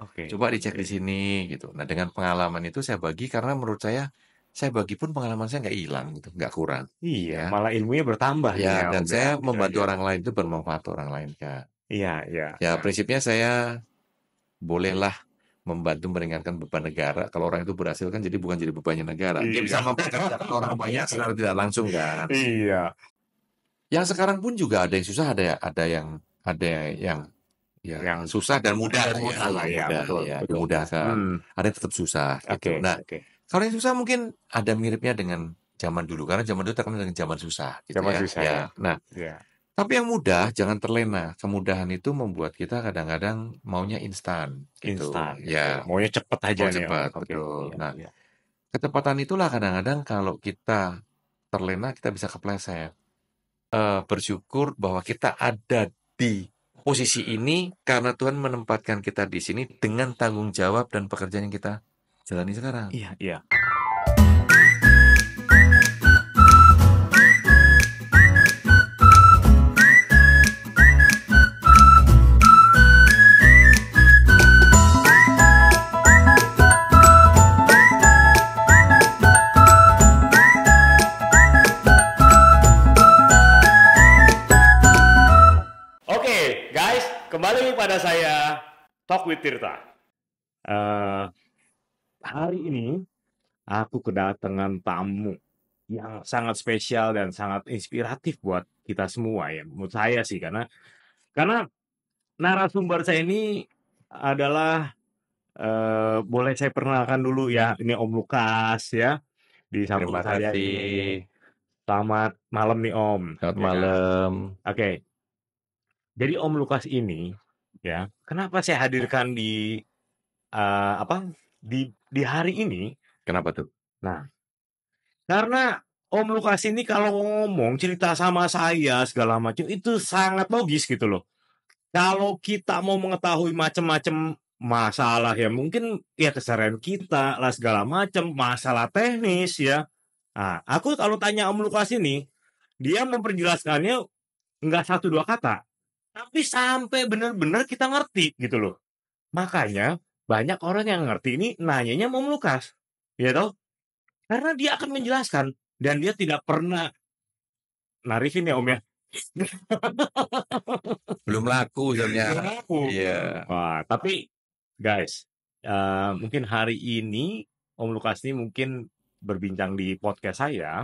Oke, Coba dicek di oke. sini gitu. Nah, dengan pengalaman itu saya bagi karena menurut saya bagi pun pengalaman saya nggak hilang gitu, nggak kurang, Iya, ya. malah ilmunya bertambah nih Ya, ya dan Om ya, saya membantu istilahnya. orang lain itu bermanfaat orang lain, Kak. Iya, iya, Ya, iya. prinsipnya saya bolehlah membantu meringankan beban negara. Kalau orang itu berhasil kan bukan jadi bebannya negara. Dia bisa Iya. mempekerjakan orang banyak secara tidak langsung kan. Iya. Yang sekarang pun juga ada yang susah, ada yang ya Yang susah dan mudah dan lah ya, mudah lah yang ya, mudah betul, ya, yang betul. mudah kan. Hmm, Ada yang tetap susah gitu. oke, Nah, oke. kalau yang susah mungkin ada miripnya dengan zaman dulu karena zaman dulu terkenal dengan zaman susah gitu Zaman ya. susah ya. Ya. Nah, Ya. tapi yang mudah jangan terlena. Kemudahan itu membuat kita kadang-kadang maunya instan gitu. Instan gitu. Ya, Maunya cepet aja mau nih Om. cepat, Oke, betul. iya, Nah, iya. kecepatan itulah kadang-kadang kalau kita terlena kita bisa kepleset. Bersyukur bahwa kita ada di posisi ini karena Tuhan menempatkan kita di sini dengan tanggung jawab dan pekerjaan yang kita jalani sekarang. Iya, iya. Oke, guys, kembali pada saya Talk with Tirta. Eh, hari ini aku kedatangan tamu yang sangat spesial dan sangat inspiratif buat kita semua ya. Menurut saya sih karena narasumber saya ini adalah boleh saya perkenalkan dulu ya. Ini Om Lukas ya di samping Terima saya ini. kasih. Selamat malam nih Om, Selamat ya kan? malam. Oke, jadi Om Lukas ini ya, kenapa saya hadirkan di apa di hari ini? Kenapa tuh? Nah, karena Om Lukas ini kalau ngomong cerita sama saya segala macam itu sangat logis gitu loh. Kalau kita mau mengetahui macam-macam masalah ya mungkin ya keseharian kita lah segala macam masalah teknis ya. Nah, aku kalau tanya Om Lukas ini, dia memperjelaskannya nggak satu dua kata, tapi sampai benar-benar kita ngerti gitu loh. Makanya banyak orang yang ngerti ini nanyanya Om Lukas, ya toh? Karena dia akan menjelaskan dan dia tidak pernah narifin ya Om ya. Belum laku sebenarnya. Belum laku. Iya. Wah, tapi guys, mungkin hari ini Om Lukas ini mungkin berbincang di podcast saya,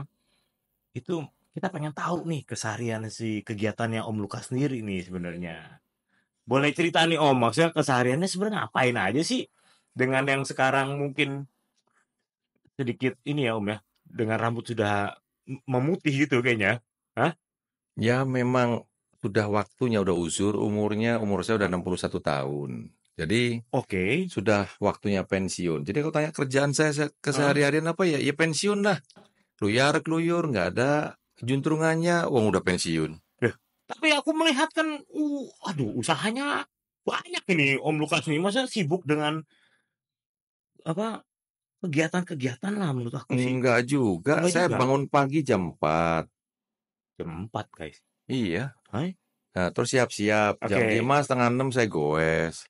itu kita pengen tahu nih keseharian si kegiatannya Om Lukas sendiri nih sebenarnya. Boleh cerita nih Om, maksudnya kesehariannya sebenarnya ngapain aja sih? Dengan yang sekarang mungkin sedikit ini ya Om ya, dengan rambut sudah memutih gitu kayaknya. Hah? Ya memang sudah waktunya, udah umur saya udah 61 tahun. Jadi Oke. sudah waktunya pensiun. Jadi kalau tanya kerjaan saya Heeh. kesehari-harian apa ya? Ya pensiun lah. Keluyar keluyur, nggak ada juntrungannya, uang udah pensiun. Loh, tapi aku melihat kan, aduh usahanya banyak ini Om Lukas nih. Masa sibuk dengan apa kegiatan-kegiatan lah menurut aku sih. Enggak juga, Enggak saya juga. bangun pagi jam 4. Jam 4 guys. Iya. Hai? Nah, terus siap-siap. Jam Oke. 5 setengah 6 saya goes.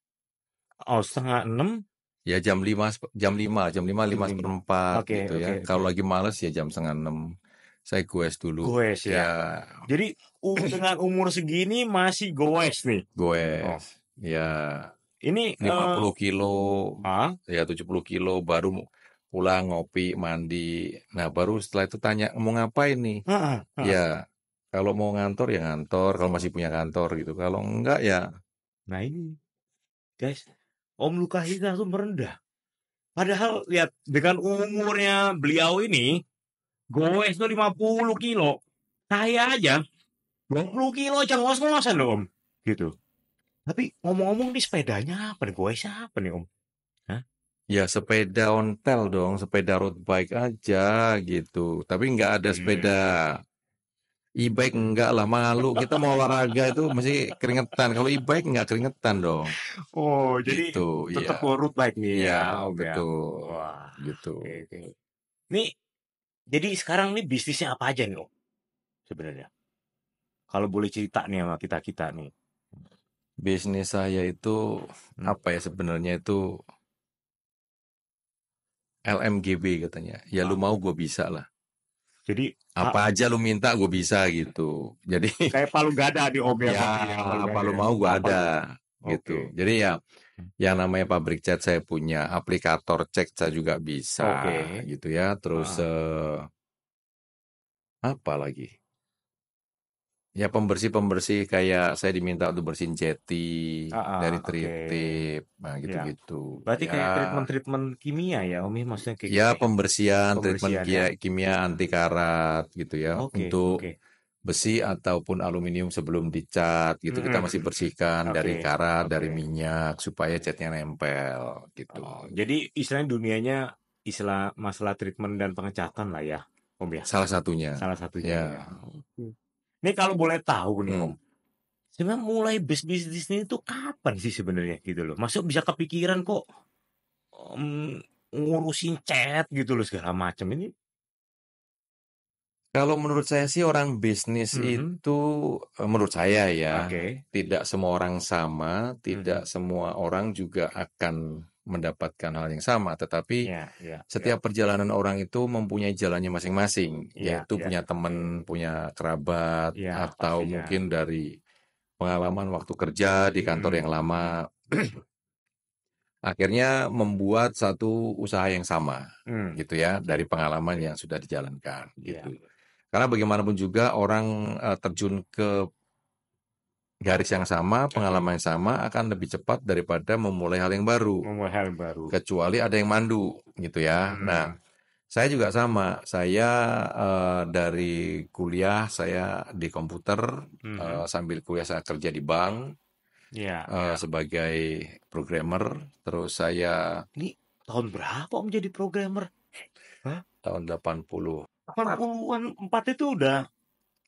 Oh, setengah 6 Ya jam 5 jam 5 5. seperempat Oke, gitu ya. oke, oke. Kalau lagi males ya jam setengah 6 saya goes dulu. Goes ya. Ya, Jadi dengan umur segini masih goes nih. Oh, goes. Ya, ini 50 kilo, ah, ya 70 kilo baru pulang ngopi, mandi. Nah, baru setelah itu tanya mau ngapain nih? heeh, heeh. Ya, kalau mau ngantor ya ngantor, kalau masih punya kantor gitu. Kalau enggak ya Nah ini guys, Om Lukas ini langsung merendah. Padahal lihat dengan umurnya beliau ini, goes tuh 50 kilo. Saya aja 20 kilo aja ngos-ngosan loh Om. Gitu. Tapi ngomong-ngomong nih sepedanya apa nih? Goesnya apa nih Om? Hah? ya sepeda ontel dong, sepeda road bike aja gitu. Tapi nggak ada sepeda e-bike enggak lah, malu. Kita mau olahraga itu mesti keringetan. Kalau e-bike nggak keringetan dong. Oh, jadi Gitu, iya. tetap road bike nih Iya, ya Om ya. betul. Wah, Gitu. oke, oke. Nih, jadi sekarang nih bisnisnya apa aja nih Om? Sebenarnya. Kalau boleh cerita nih sama kita-kita nih. Bisnis saya itu apa ya sebenarnya itu LMGB katanya. Ya lu mau gue bisa lah. Jadi Apa aja lu minta gue bisa gitu. Jadi kayak palu gada di Om ya, ya berarti ya, palu apa gada lu ya. mau gue Apa ada Oke. gitu. Jadi ya yang namanya pabrik cat saya punya, aplikator cek saya juga bisa Oke. gitu ya. Terus Heeh. apa lagi? Ya pembersih-pembersih kayak saya diminta untuk bersihin jeti Heeh, dari oke. tritip, nah Ya. gitu-gitu. Berarti Ya, kayak treatment-treatment kimia ya, Om ya, maksudnya kayak ya gitu ya. pembersihan, treatment Pembersihan ya. kimia anti karat gitu ya Oke, untuk oke. besi ataupun aluminium sebelum dicat gitu kita masih Mm-mm. bersihkan dari Oke, karat, dari oke. minyak supaya catnya nempel gitu. Oh, jadi istilahnya dunianya istilah masalah treatment dan pengecatan lah ya, Om ya. Salah satunya. Salah satunya Ya, ya. Oke. Ini kalau boleh tahu nih hmm. Om, sebenarnya mulai bisnis ini tuh kapan sih sebenarnya gitu loh? Masuk bisa kepikiran kok ngurusin chat gitu loh segala macam ini. Kalau menurut saya sih orang bisnis Mhm. itu menurut saya ya Oke. tidak semua orang sama, tidak Mhm. semua orang juga akan mendapatkan hal yang sama, tetapi Ya, ya, ya. setiap perjalanan orang itu mempunyai jalannya masing-masing, Iya, yaitu iya. punya teman, Oke. punya kerabat, Iya, atau pastinya. mungkin dari pengalaman waktu kerja di kantor yang Mhm. lama, akhirnya membuat satu usaha yang sama, Hmm. gitu ya, Oke, dari pengalaman oke. yang sudah dijalankan, Iya. gitu. Karena bagaimanapun juga orang terjun ke garis yang sama, Oke. pengalaman yang sama akan lebih cepat daripada memulai hal yang baru. Memulai hal yang baru. Kecuali ada yang mandu, gitu ya. Nah, Mhm. saya juga sama. Saya dari kuliah saya di komputer, Mhm. sambil kuliah saya kerja di bank Iya, iya. sebagai programmer. Terus saya Ini tahun berapa Om jadi programmer? Hah? tahun 80. 80-an 4 itu udah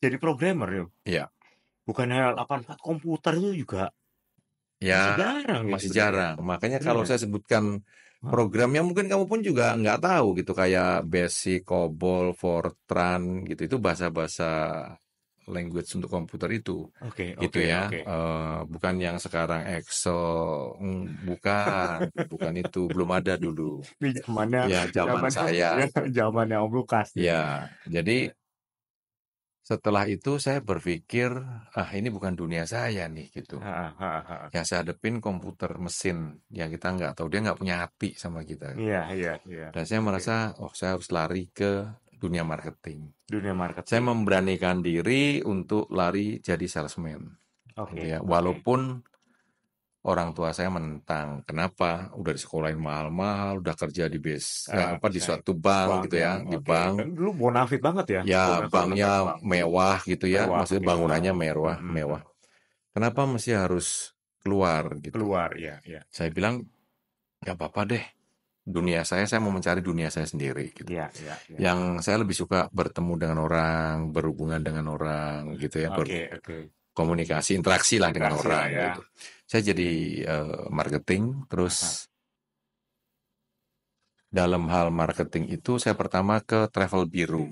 jadi programmer ya? Ya, Bukannya 84 komputer itu juga masih ya jarang ya masih sebenarnya? jarang. Makanya kalau Iya. saya sebutkan Heeh. programnya mungkin kamu pun juga nggak tahu gitu kayak Basic, COBOL, Fortran gitu itu bahasa-bahasa language untuk komputer itu Oke, gitu oke, ya. oke. Bukan yang sekarang Excel, bukan itu belum ada dulu. Ini zamannya Ya zaman zamannya saya ya gitu. zamannya Om Lukas nih. Ya, jadi setelah itu saya berpikir ini bukan dunia saya nih gitu. Heeh, heeh, heeh. Yang saya hadapin komputer mesin yang kita nggak tahu dia nggak punya hati sama kita. Iya, iya, iya. Dan saya Oke. merasa saya harus lari ke dunia marketing. Dunia Saya marketing. memberanikan diri untuk lari jadi salesman, gitu Oke, ya. oke. Walaupun orang tua saya menentang, kenapa? Udah disekolahin mahal-mahal, udah kerja di di Bisa suatu bank bank gitu ya, yang di oke. bank. Kan dulu bonafit banget ya, Ya bonafit banknya banget bank. mewah gitu ya, Mewah, maksudnya ya. bangunannya mewah, Mhm, mewah. mhm. Kenapa mesti harus keluar gitu? Keluar, ya, ya. Saya bilang, nggak apa-apa deh. Dunia saya mau mencari dunia saya sendiri gitu. Iya, iya, iya. Yang saya lebih suka bertemu dengan orang, berhubungan dengan orang gitu ya, Oke, oke. berkomunikasi, interaksi lah dengan Interaksi lah orang ya. gitu. Saya jadi marketing, Aha. terus dalam hal marketing itu saya pertama ke travel bureau.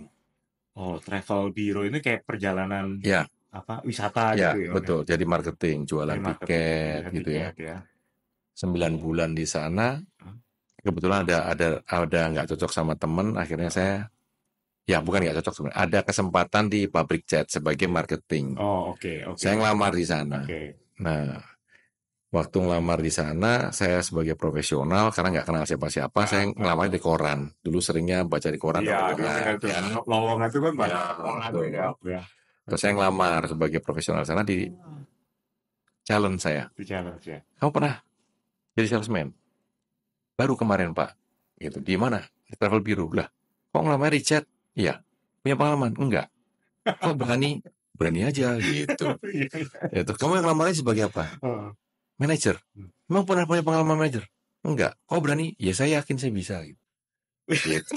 Oh, travel bureau ini kayak perjalanan Ya, apa wisata ya gitu ya, Om ya? betul. Jadi marketing, Dari jualan marketing, tiket jualan gitu ya. tiket ya. 9 bulan di sana. Kebetulan ada nggak cocok sama temen. Akhirnya saya ya bukan nggak cocok sebenarnya. Ada kesempatan di pabrik cat sebagai marketing. Oh, oke, oke, Saya ngelamar di sana. oke. Nah, waktu ngelamar di sana, saya sebagai profesional karena nggak kenal siapa-siapa, saya ngelamar di koran. Dulu seringnya baca di koran Iya, lowongan. biasanya itu Ya, lowongan itu kan ya banyak orang betul. ya, ya. Terus saya ngelamar sebagai profesional sana di challenge saya. Di challenge ya. Kamu pernah jadi salesman? Baru kemarin Pak. Gitu. Di mana? Di travel bureau. Lah, kok ngelamar di chat? Iya. Punya pengalaman? Enggak. Kok berani? Berani aja gitu. Iya, Ya, terus kamu yang ngelamarnya sebagai apa? iya. Manager. Emang pernah punya pengalaman manager? Enggak. Kok berani? Ya saya yakin saya bisa gitu. Gitu.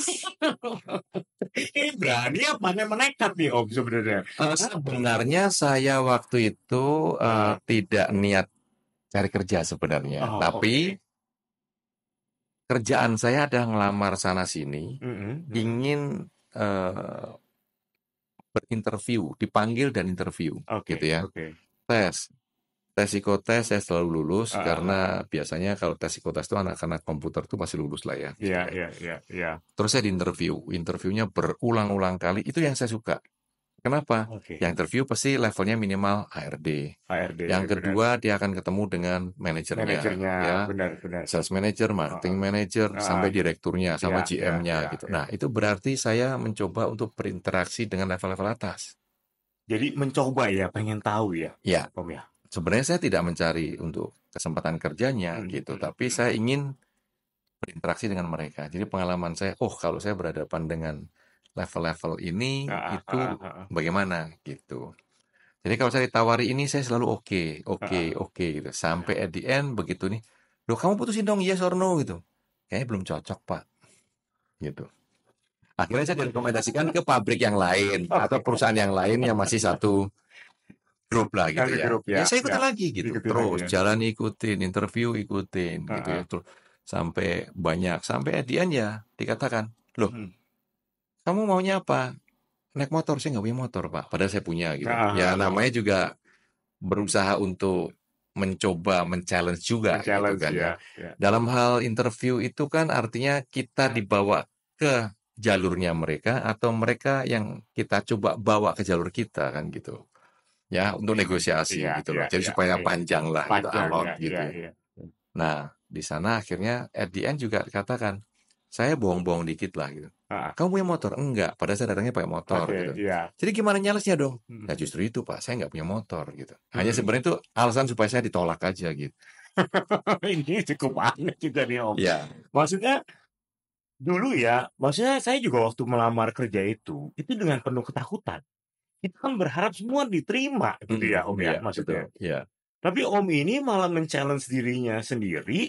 Ini berani apa nekat nih Om sebenarnya? Sebenarnya saya waktu itu tidak niat cari kerja sebenarnya. Oh, Tapi oke. kerjaan saya ada ngelamar sana sini, Mhm, mhm. ingin eh, berinterview, dipanggil dan interview, Oke, gitu ya, oke. tes. tes psikotes saya selalu lulus Ah, karena biasanya kalau tes psikotes itu anak-anak komputer tuh pasti lulus lah ya gitu iya, ya. iya, iya, iya. Terus saya interviewnya berulang-ulang kali, itu yang saya suka. Kenapa? Oke. Yang interview pasti levelnya minimal HRD. HRD, Yang benar. kedua dia akan ketemu dengan manajernya, Manajernya, ya, benar, benar. sales manager, Ah, marketing manager, ah, sampai direkturnya, iya, sama iya, GM-nya iya, gitu. iya. Nah, itu berarti saya mencoba untuk berinteraksi dengan level-level atas. Jadi mencoba ya, pengen tahu ya, Ya, Om ya. sebenarnya saya tidak mencari untuk kesempatan kerjanya Hmm, gitu, hmm, tapi hmm. saya ingin berinteraksi dengan mereka. Jadi pengalaman saya, oh kalau saya berhadapan dengan level-level ini, Ah, itu ah, ah, ah, bagaimana gitu. Jadi kalau saya ditawari ini, saya selalu oke, ah, oke, ah. oke gitu. Sampai at the end begitu nih, loh kamu putusin dong yes or no gitu. Kayaknya belum cocok pak, gitu. Akhirnya saya direkomendasikan ke pabrik yang lain atau Oke, perusahaan yang lain yang masih satu grup lah gitu satu ya. grup Ya ya, saya ya. ikutin lagi gitu. Ikutin lagi Terus ya. jalan ikutin, interview ikutin Ah, gitu ya. ah. Terus sampai banyak, sampai at the end ya dikatakan, loh Hmm. kamu maunya apa? Naik motor, saya nggak punya motor pak. Padahal saya punya gitu. Ah, Ya ah, ah. namanya juga berusaha untuk mencoba men-challenge juga gitu Men-challenge kan ya. ya, ya. Dalam hal interview itu kan artinya kita dibawa ke jalurnya mereka atau mereka yang kita coba bawa ke jalur kita kan gitu. Ya, untuk negosiasi Iya, gitu iya, loh. Jadi iya, supaya iya. panjang lah gitu, Panjang alot ya, iya, gitu ya. iya. Nah, di sana akhirnya at the end juga dikatakan, saya bohong-bohong dikit lah gitu. Ah, Kamu punya motor? Enggak, padahal saya datangnya pakai motor oke, gitu. iya. Jadi gimana nyalesnya dong? Nah Hmm, justru itu Pak, saya nggak punya motor gitu. Hanya hmm. sebenarnya itu alasan supaya saya ditolak aja gitu. Ini cukup aneh juga nih Om. Ya, Maksudnya dulu ya, maksudnya saya juga waktu melamar kerja itu dengan penuh ketakutan. Kita kan berharap semua diterima gitu ya Om ya, iya maksudnya. betul, iya. Tapi Om ini malah men-challenge dirinya sendiri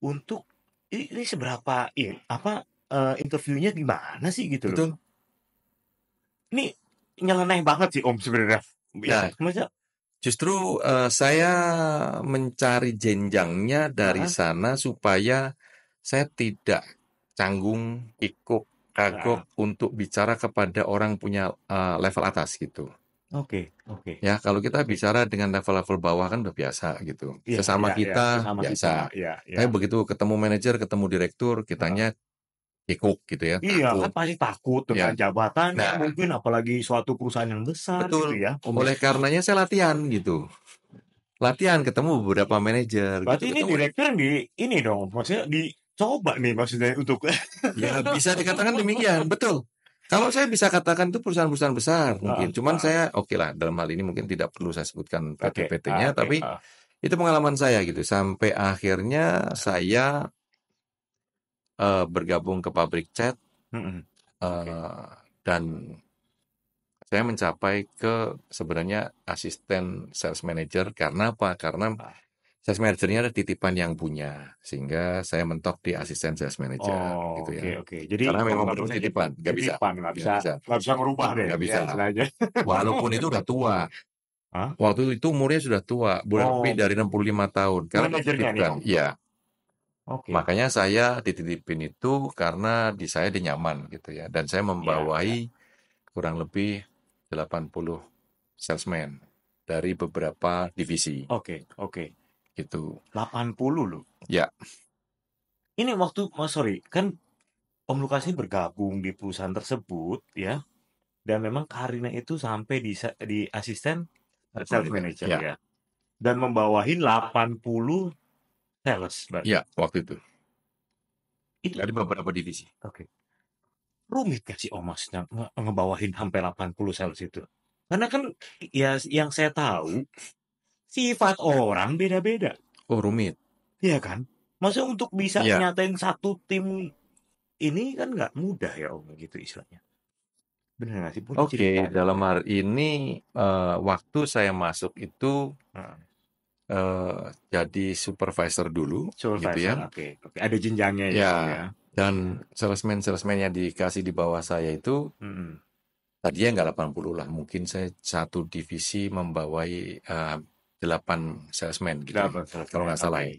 untuk ini seberapa apa interviewnya gimana sih gitu loh. Betul. Ini nyeleneh banget sih Om sebenarnya. Ya, Nah, masa justru saya mencari jenjangnya dari heeh, sana supaya saya tidak canggung, kikuk, heeh. kagok untuk bicara kepada orang punya level atas gitu. Oke, oke, Ya, kalau kita oke. bicara dengan level-level bawah kan udah biasa gitu. Iya, Sesama iya, iya, kita sesama kita. biasa. Iya, iya. Tapi begitu ketemu manajer, ketemu direktur, Heeh. kitanya kikuk gitu ya, Iya, kan takut. pasti takut dengan Ya. jabatannya Nah, mungkin apalagi suatu perusahaan yang besar betul. gitu ya, Om ya. Oleh karenanya saya latihan gitu. Latihan ketemu beberapa manajer gitu, Berarti ini ketemu. direktur yang ini dong, maksudnya dicoba nih maksudnya untuk Ya bisa dikatakan demikian, betul. Kalau saya bisa katakan itu perusahaan-perusahaan besar heeh, mungkin. Cuman heeh. saya oke lah dalam hal ini mungkin tidak perlu saya sebutkan Oke, PT-PT-nya, oke, tapi itu pengalaman saya gitu. Sampai akhirnya saya bergabung ke pabrik cat mhm, oke. eh, dan saya mencapai ke sebenarnya asisten sales manager karena apa? Karena Ah, sales manajernya ada titipan yang punya, sehingga saya mentok di asisten sales manager gitu oh, ya. oke, oke. Jadi Karena memang benar statusnya titipan, nggak bisa, titipan, nggak bisa, nggak bisa ngerubah deh nggak ya bisa. istilahnya. Walaupun itu udah tua, Hah? waktu itu umurnya sudah tua, lebih Oh, dari 65 tahun, karena manajernya nih, dititipkan. Om? Iya, Oke. makanya saya dititipin itu karena di saya dia nyaman gitu ya, dan saya Iya, membawai iya. kurang lebih 80 salesman dari beberapa divisi Oke, oke. gitu. 80 loh. Ya, Ini waktu oh sorry, kan Om Lukas ini bergabung di perusahaan tersebut ya, dan memang karirnya itu sampai di asisten sales manager. manager Ya, ya, dan membawahi 80 sales berarti. ya waktu itu Itu dari beberapa divisi. oke. Rumit gak sih Om maksudnya ngebawahin sampai 80 sales itu? Karena kan ya yang saya tahu sifat orang beda-beda, Oh rumit. iya kan? Maksudnya untuk bisa Ya, nyatain satu tim ini kan nggak mudah ya Om gitu istilahnya. Bener nggak sih? Boleh oke. cerita dong Dalam Om ya? hari ini waktu saya masuk itu Heeh. eh, jadi supervisor dulu gitu ya. Supervisor, oke, oke. Ada jenjangnya ya Om ya? Ya, dan salesman yang dikasih di bawah saya itu Mhm. tadinya nggak 80 lah, mungkin saya satu divisi membawai 8 salesman gitu ya, Dapat kalau salesman, nggak salah oke. ya.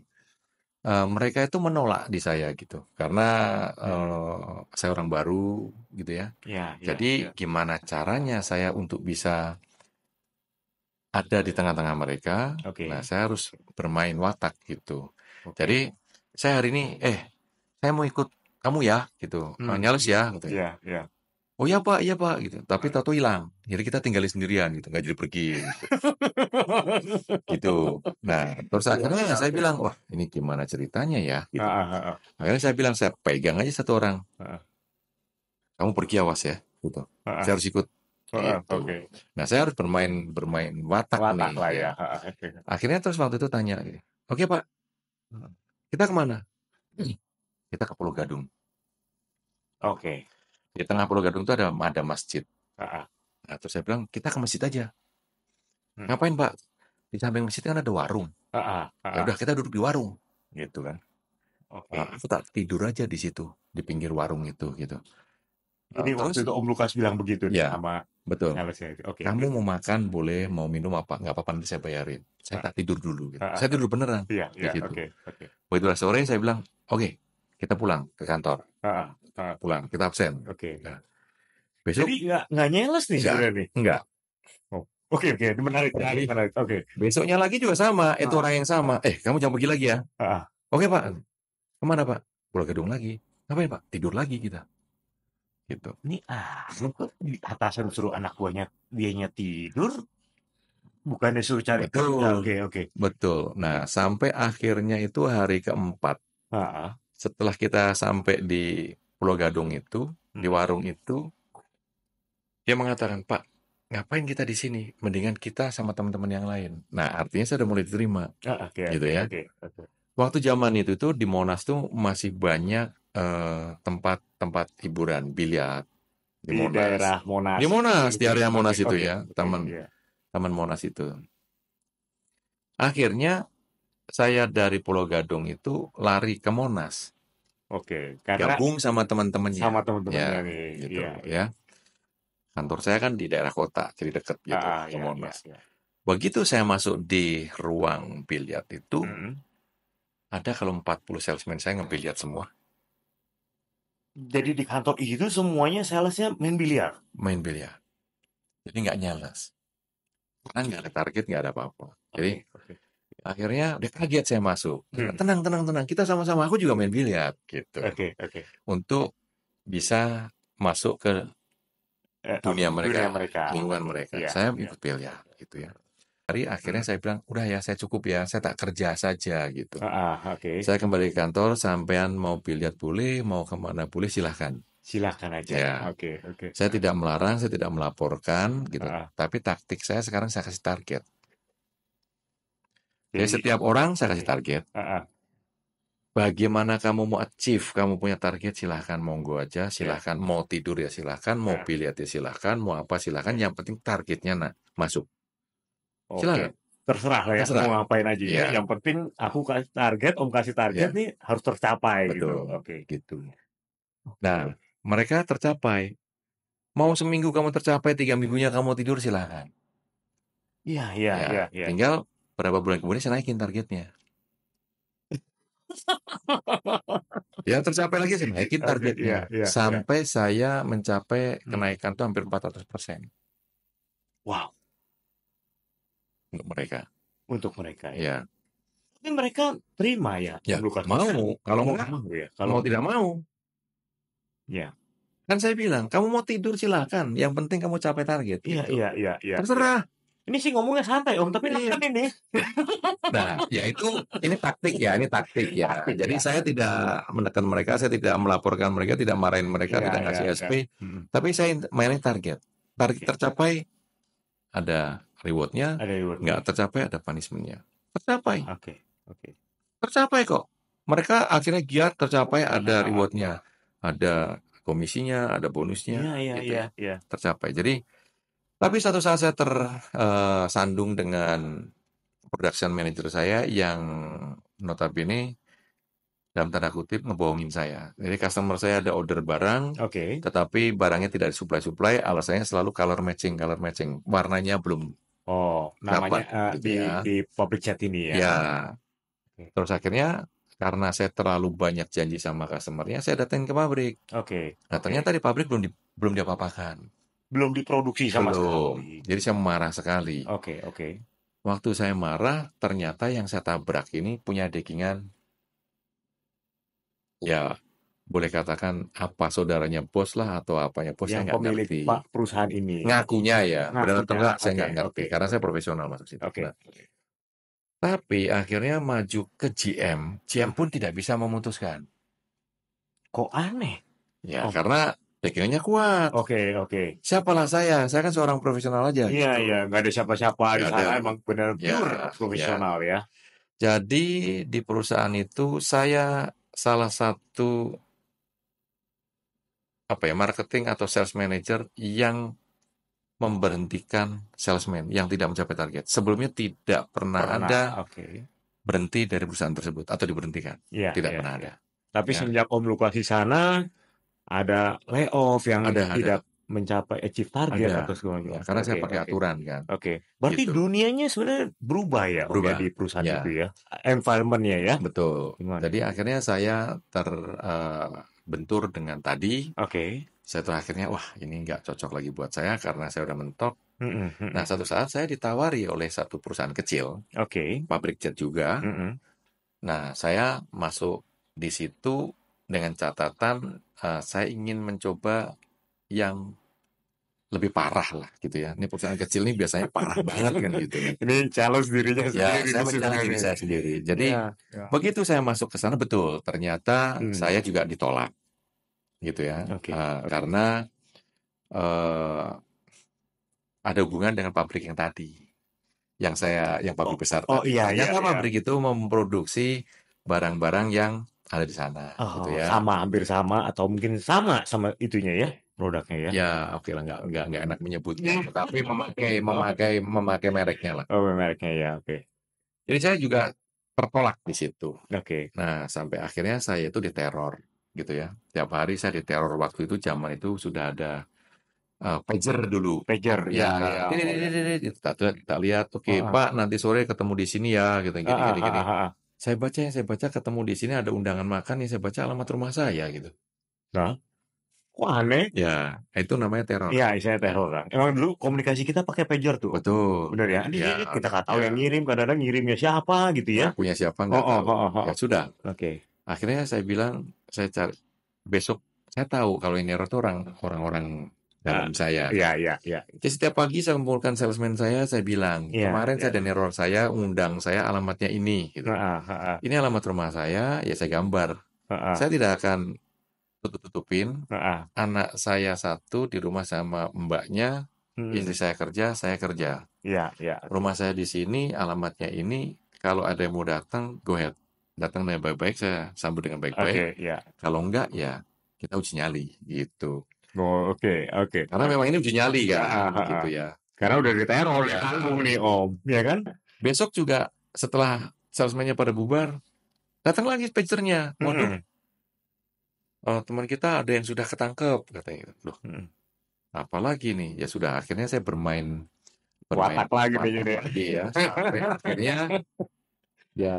Mereka itu menolak di saya gitu, karena Mhm. saya orang baru gitu ya. Iya, iya, Jadi iya. gimana caranya saya untuk bisa ada di tengah-tengah mereka. Oke. Nah, saya harus bermain watak gitu. Oke. Jadi saya hari ini, saya mau ikut kamu ya, gitu. Nyales ya, gitu. Iya, iya. Oh iya pak, gitu. Tapi tato hilang. Jadi kita tinggalin sendirian, gitu. Nggak jadi pergi, gitu. Gitu. Nah, terus akhirnya saya bilang, wah ini gimana ceritanya ya, gitu. Heeh. Akhirnya saya bilang, saya pegang aja satu orang. Heeh. Kamu pergi awas ya, gitu. Heeh. Saya harus ikut. Gitu. Oke. Nah, saya harus bermain watak Watak nih, lah ya. ya. Oke. Akhirnya terus waktu itu tanya, oke pak, kita kemana? Kita ke Pulau Gadung. Oke. Di tengah Pulau Gadung itu ada masjid. Heeh. Nah, terus saya bilang, kita ke masjid aja. Hmm. Ngapain pak? Di samping masjid kan ada warung. Heeh. Ya udah kita duduk di warung, gitu kan. Oke. Aku tak tidur aja di situ, di pinggir warung itu, gitu. Ini waktu Terus, itu Om Lukas bilang begitu nih ya, sama betul. salesnya. Oke. Kamu mau makan boleh, mau minum apa, nggak apa-apa nanti saya bayarin. Saya tak tidur dulu, gitu. Saya tidur beneran Iya, di iya. situ. Oke. Oke. Begitu sore saya bilang, oke, kita pulang ke kantor. Heeh. Pulang, kita absen. Oke. Nah, besok Jadi nggak nyeles nih sebenarnya nih. enggak. Oh. Oke. Ini menarik. Menarik. Oke. Besoknya lagi juga sama, itu orang yang sama. Kamu jangan pergi lagi ya. Heeh. Oke pak, kemana pak? Pulau Gadung lagi. Ngapain pak? Tidur lagi kita. Gitu. Ini atasan suruh anak buahnya dianya tidur, bukannya suruh cari Betul. kerja. Oke. Betul. Nah, sampai akhirnya itu hari keempat. Heeh. Setelah kita sampai di Pulau Gadung itu, di warung itu, dia mengatakan, Pak, ngapain kita di sini? Mendingan kita sama teman-teman yang lain. Nah, artinya saya udah mulai diterima. Oke. Gitu ya. Oke. Waktu zaman itu tuh di Monas tuh masih banyak tempat-tempat hiburan, biliar di Di Monas. daerah Monas. Di Monas, di area Monas itu Oke. ya, Iya. Taman Monas itu. Akhirnya saya dari Pulau Gadung itu lari ke Monas, Oke. Karena gabung sama teman-temannya. sama teman-temannya Ya, nih. gitu Iya. ya. Kantor saya kan di daerah kota, jadi dekat gitu ke Iya, Monas. iya. Begitu saya masuk di ruang biliar itu, ada kalau 40 salesman saya ngebiliar semua. Jadi di kantor itu semuanya salesnya main biliar. Main biliar. Jadi nggak nyales. Karena nggak ada target, nggak ada apa-apa. Jadi akhirnya udah kaget saya masuk. Tenang. Kita sama-sama. Aku juga main biliar gitu. Oke. Untuk bisa masuk ke dunia mereka, lingkungan mereka. Iya, Saya ikut biliar gitu ya. Akhirnya saya bilang, udah ya saya cukup ya, saya tak kerja saja gitu. Oke. Saya kembali ke kantor, sampean mau biliar boleh, mau kemana boleh silahkan. Silahkan aja. Ya. Oke. Saya tidak melarang, saya tidak melaporkan gitu. Tapi taktik saya sekarang saya kasih target. Jadi setiap orang saya kasih target. Bagaimana kamu mau achieve, kamu punya target silahkan, monggo aja, silahkan. Mau tidur ya silahkan, mau biliar ya silahkan, mau apa silahkan. Yang penting targetnya masuk. Silahkan. Terserah lah ya, Terserah. mau ngapain aja ya. Yang penting aku kasih target, Om kasih target nih harus tercapai. Betul. Gitu. Oke. Gitu. Nah, mereka tercapai. Mau seminggu kamu tercapai, 3 minggunya kamu tidur silahkan. Iya. Tinggal berapa bulan kemudian saya naikin targetnya. Ya tercapai lagi saya naikin targetnya. Sampai saya mencapai kenaikan itu hampir 400%. Wow. Untuk mereka. Ya. Tapi mereka terima ya. Mau. Kalau mau tidak mau. Ya. Kan saya bilang, kamu mau tidur silakan. Yang penting kamu capai target. Iya. Terserah. Ini sih ngomongnya santai Om, tapi kan ini. Nah, ini taktik ya. Jadi saya tidak menekan mereka, saya tidak melaporkan mereka, tidak marahin mereka, tidak ngasih SP. Tapi saya mainin target. Target tercapai, ada rewardnya. Nggak tercapai, ada punishmentnya. Tercapai. Oke. Tercapai kok. Mereka akhirnya giat, tercapai, ada rewardnya. Ada komisinya, ada bonusnya. Iya. Tercapai. Jadi, tapi satu saat saya tersandung dengan production manager saya yang notabene dalam tanda kutip ngebohongin saya. Jadi customer saya ada order barang, tetapi barangnya tidak disuplai, alasannya selalu color matching, warnanya belum. Namanya di public chat ini ya. Ya. Terus akhirnya karena saya terlalu banyak janji sama customernya, saya datang ke pabrik. Nah ternyata di pabrik belum diapa-apakan. Belum diproduksi sama sekali. Jadi saya marah sekali. Oke. Waktu saya marah, ternyata yang saya tabrak ini punya dekingan, ya boleh katakan apa saudaranya bos lah atau apanya bos, Yang saya nggak pemilik ngerti. Pak perusahaan ini. Ngakunya ya, benar atau Ngakunya. enggak saya Oke, nggak ngerti, oke, karena saya oke. profesional masuk situ. Oke. Nah, tapi akhirnya maju ke GM pun tidak bisa memutuskan. Kok aneh? Ya, Oh, karena dekingannya kuat. oke, oke. Siapalah saya kan seorang profesional aja Iya, gitu. iya, nggak ada siapa-siapa di Nggak ada. sana, emang benar Ya, pure ya. profesional ya. Jadi di perusahaan itu saya salah satu marketing atau sales manager yang memberhentikan salesman yang tidak mencapai target. Sebelumnya tidak pernah ada Pernah, oke. berhenti dari perusahaan tersebut atau diberhentikan. Iya, Tidak iya, pernah iya. ada. Tapi Ya, semenjak Om Lukas di sana, ada layoff yang ada, tidak mencapai achieve target ada. atau segala Ya, macam. karena saya Oke, pakai oke. aturan kan, Oke. Berarti gitu. dunianya sebenarnya berubah ya, Om ya, Berubah. di perusahaan Ya, itu ya. Environment-nya ya. betul. Gimana? Jadi akhirnya saya terbentur dengan tadi. Oke. Saya tuh akhirnya, wah ini nggak cocok lagi buat saya karena saya udah mentok. Mm-mm, Nah, mm-mm. satu saat saya ditawari oleh satu perusahaan kecil, Oke. pabrik cat juga. Mm-mm. Nah, saya masuk di situ dengan catatan saya ingin mencoba yang lebih parah lah gitu ya. Ini perusahaan kecil ini biasanya parah banget kan gitu kan. Ini challenge dirinya Ya, sendiri saya nih menjalani diri sebenarnya. saya sendiri. Jadi, Ya, ya. begitu saya masuk ke sana betul, ternyata Hmm. saya juga ditolak gitu ya. Oke, oke. Karena eh, ada hubungan dengan pabrik yang tadi. Yang Oh, pabrik besar oh tadi. iya, iya, Ternyata iya. pabrik itu memproduksi barang-barang yang ada di sana gitu Oh, ya. sama, hampir sama, atau mungkin sama itunya ya, produknya ya. Ya, oke lah, nggak enak menyebutnya, tapi memakai mereknya lah. Oh, mereknya ya, oke. Jadi saya juga tertolak di situ. Oke. Nah, sampai akhirnya saya itu diteror gitu ya. Tiap hari saya diteror, waktu itu zaman itu sudah ada pager dulu. Pager, Ya, ya, ya. Oh, ya. kita lihat, oke Heeh. Pak, nanti sore ketemu di sini ya, gitu, gini, Heeh, gini, gini. heeh, heeh. Saya baca ketemu di sini ada undangan makan, ya saya baca alamat rumah saya gitu. Nah, kok aneh? Ya, itu namanya teror. Iya, saya Ya, teror kan. Emang dulu komunikasi kita pakai pager tuh, Om. betul. Bener ya? Ini Ya, kita nggak tahu ya. yang ngirim, kadang-kadang ngirimnya siapa gitu ya. Ngakunya siapa Oh, nggak oh, tahu. oh, oh, Ya oh. sudah. Oke. Akhirnya saya bilang, saya cari besok. Saya tahu kalau ini error itu orang-orang Ah, dalam saya iya, kan. iya, iya. Jadi setiap pagi saya kumpulkan salesman saya bilang, Iya, kemarin iya. saya ada error saya, undang saya alamatnya ini gitu. Heeh, heeh, Ini alamat rumah saya, ya saya gambar. heeh, Saya tidak akan tutup-tutupin. heeh. Anak saya satu di rumah sama mbaknya, istri Hmm. saya kerja. Iya, iya. Rumah saya di sini, alamatnya ini. Kalau ada yang mau datang, go ahead. Datang dengan baik-baik, saya sambut dengan baik-baik. Oke, iya. Kalau enggak, ya kita uji nyali gitu. Oh, oke, oke. Karena memang ini uji nyali Heeh, kan, heeh. gitu ya. Karena udah diteror, Ya, ditanggung nih Om, ya kan? besok juga setelah salesman-nya pada bubar, datang lagi pagernya. Waduh, Mm-mm. teman kita ada yang sudah ketangkep katanya. Loh, Mm-mm. apalagi nih? Ya sudah, akhirnya saya bermain Watak lagi nih watak jadi. lagi ya. Sampai akhirnya ya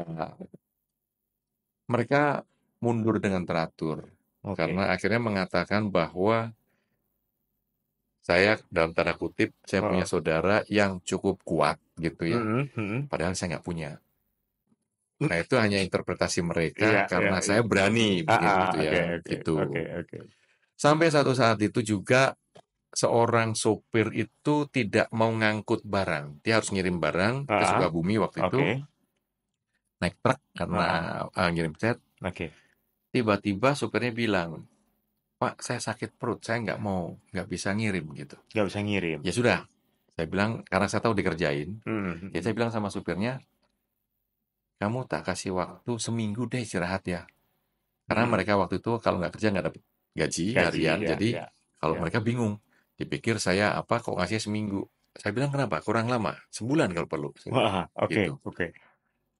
mereka mundur dengan teratur. Oke. Karena akhirnya mengatakan bahwa saya dalam tanda kutip saya punya Heeh. saudara yang cukup kuat gitu ya. Mm-mm, mm-mm. Padahal saya nggak punya. Nah itu hanya interpretasi mereka Iya, iya, karena iya. saya berani Ah, bikin ah, gitu ya. oke, oke, Gitu. oke, oke. Sampai satu saat itu juga seorang sopir itu tidak mau ngangkut barang. Dia harus ngirim barang ke Ah, ah, Sukabumi waktu itu, oke. naik truk Ah, karena ah, ngirim cat. oke. Tiba-tiba supirnya bilang, Pak, saya sakit perut, saya nggak bisa ngirim gitu. Nggak bisa ngirim. Ya sudah, saya bilang, karena saya tahu dikerjain, Mm-mm, ya saya mm-mm. bilang sama supirnya, kamu tak kasih waktu seminggu deh istirahat ya. Karena Mm-mm. mereka waktu itu kalau nggak kerja nggak dapat gaji Gaji, harian, ya, jadi ya, kalau ya. mereka bingung, dipikir saya apa kok ngasih seminggu. Saya bilang kenapa? Kurang lama, sebulan kalau perlu. Saya bilang, Wah, oke, gitu. oke.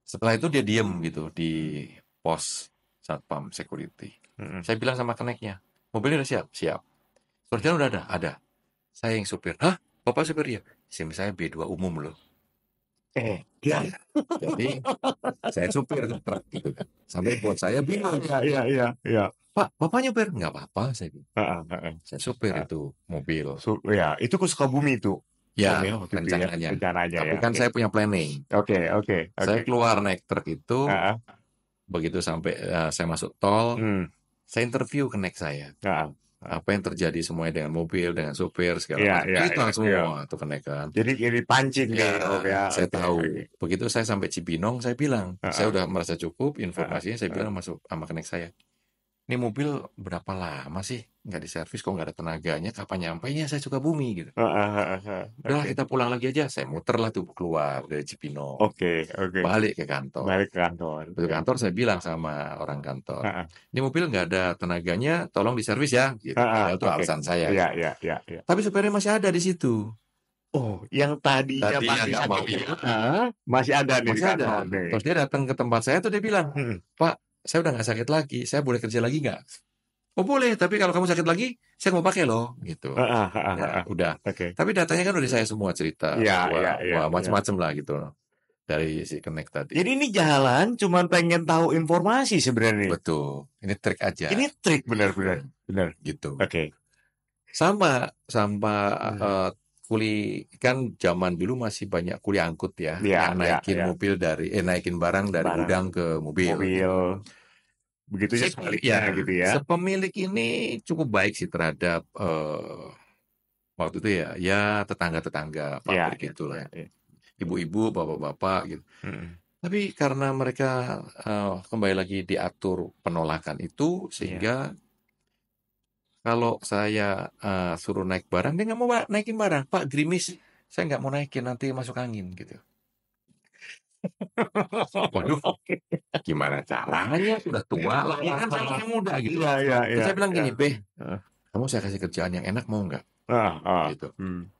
Setelah itu dia diem gitu di pos satpam security. Mm-mm. Saya bilang sama keneknya, mobilnya udah siap? Siap. Surat jalan udah ada? Ada. Saya yang supir. Hah? Bapak supir ya? SIM saya B2 umum loh. Ya, Jadi saya supir truk gitu kan. Sampai buat saya bingung. ya, ya, ya, ya. Pak, bapak nyupir? Nggak apa-apa saya bilang. Ah, ah, ah, Saya supir ah. itu mobil. Ya, itu ke Sukabumi itu. Ya, ya waktu itu ya rencananya. rencananya Tapi ya. kan Oke saya punya planning. oke oke Saya oke. keluar naik truk itu, Heeh. begitu sampai saya masuk tol, Hmm. saya interview connect saya. Heeh. Heeh. Apa yang terjadi semuanya dengan mobil, dengan supir, segala Iya macam. iya Cerita iya iya. semua tuh connect kan. Jadi ini pancing Ya, nih Om ya. saya Oke oke. tahu. Begitu saya sampai Cibinong, saya bilang, saya Heeh. udah merasa cukup Heeh. informasinya, saya Heeh. bilang masuk sama connect saya. Ini mobil berapa lama sih nggak diservis, kok nggak ada tenaganya, kapan nyampainya, saya Sukabumi gitu. Heeh heeh heeh. Udahlah Oke kita pulang lagi aja, saya muter lah tuh keluar dari Cibinong, oke oke. balik ke kantor. Balik ke kantor. Ke Ya. kantor saya bilang sama orang kantor, Heeh. ini mobil nggak ada tenaganya, tolong diservis ya, gitu. Heeh. Padahal itu Oke. alasan saya Iya gitu. iya iya iya. Tapi supirnya masih ada di situ. Oh, yang tadinya Tadinya masih nggak mau sakit, iya, masih ada nih di masih ada. kantor nih. Terus dia datang ke tempat saya tuh dia bilang, Mhm. Pak, saya udah nggak sakit lagi, saya boleh kerja lagi nggak? Oh boleh, tapi kalau kamu sakit lagi, saya mau pakai loh, gitu. Heeh heeh Ya heeh. udah. Oke. Tapi datanya kan udah saya semua cerita Iya bahwa iya iya wah iya. macam-macam lah gitu dari si Connect tadi. Jadi ini jalan cuman pengen tahu informasi sebenarnya nih. Betul. Ini trik aja. Ini trik benar-benar. Hmm, Benar. gitu. Oke. Sama Nah, kuli kan zaman dulu masih banyak kuli angkut ya, iya yang iya naikin iya. mobil naikin barang dari Barang gudang ke mobil mobil gitu. begitunya sebaliknya gitu ya. Sepemilik ini cukup baik sih terhadap waktu itu ya, ya tetangga-tetangga Iya pabrik iya itulah, iya iya. ibu-ibu, bapak-bapak gitu. Mhm. Tapi karena mereka kembali lagi diatur penolakan itu, Iya. sehingga kalau saya suruh naik barang, dia nggak mau naikin barang. Pak, gerimis, saya nggak mau naikin, nanti masuk angin gitu. Waduh, gimana caranya? Sudah tua lah, ya kan saya masih muda gitu. Iya iya Terus iya saya bilang iya. gini, Beh, Heeh. kamu saya kasih kerjaan yang enak mau nggak? Heeh heeh. Gitu.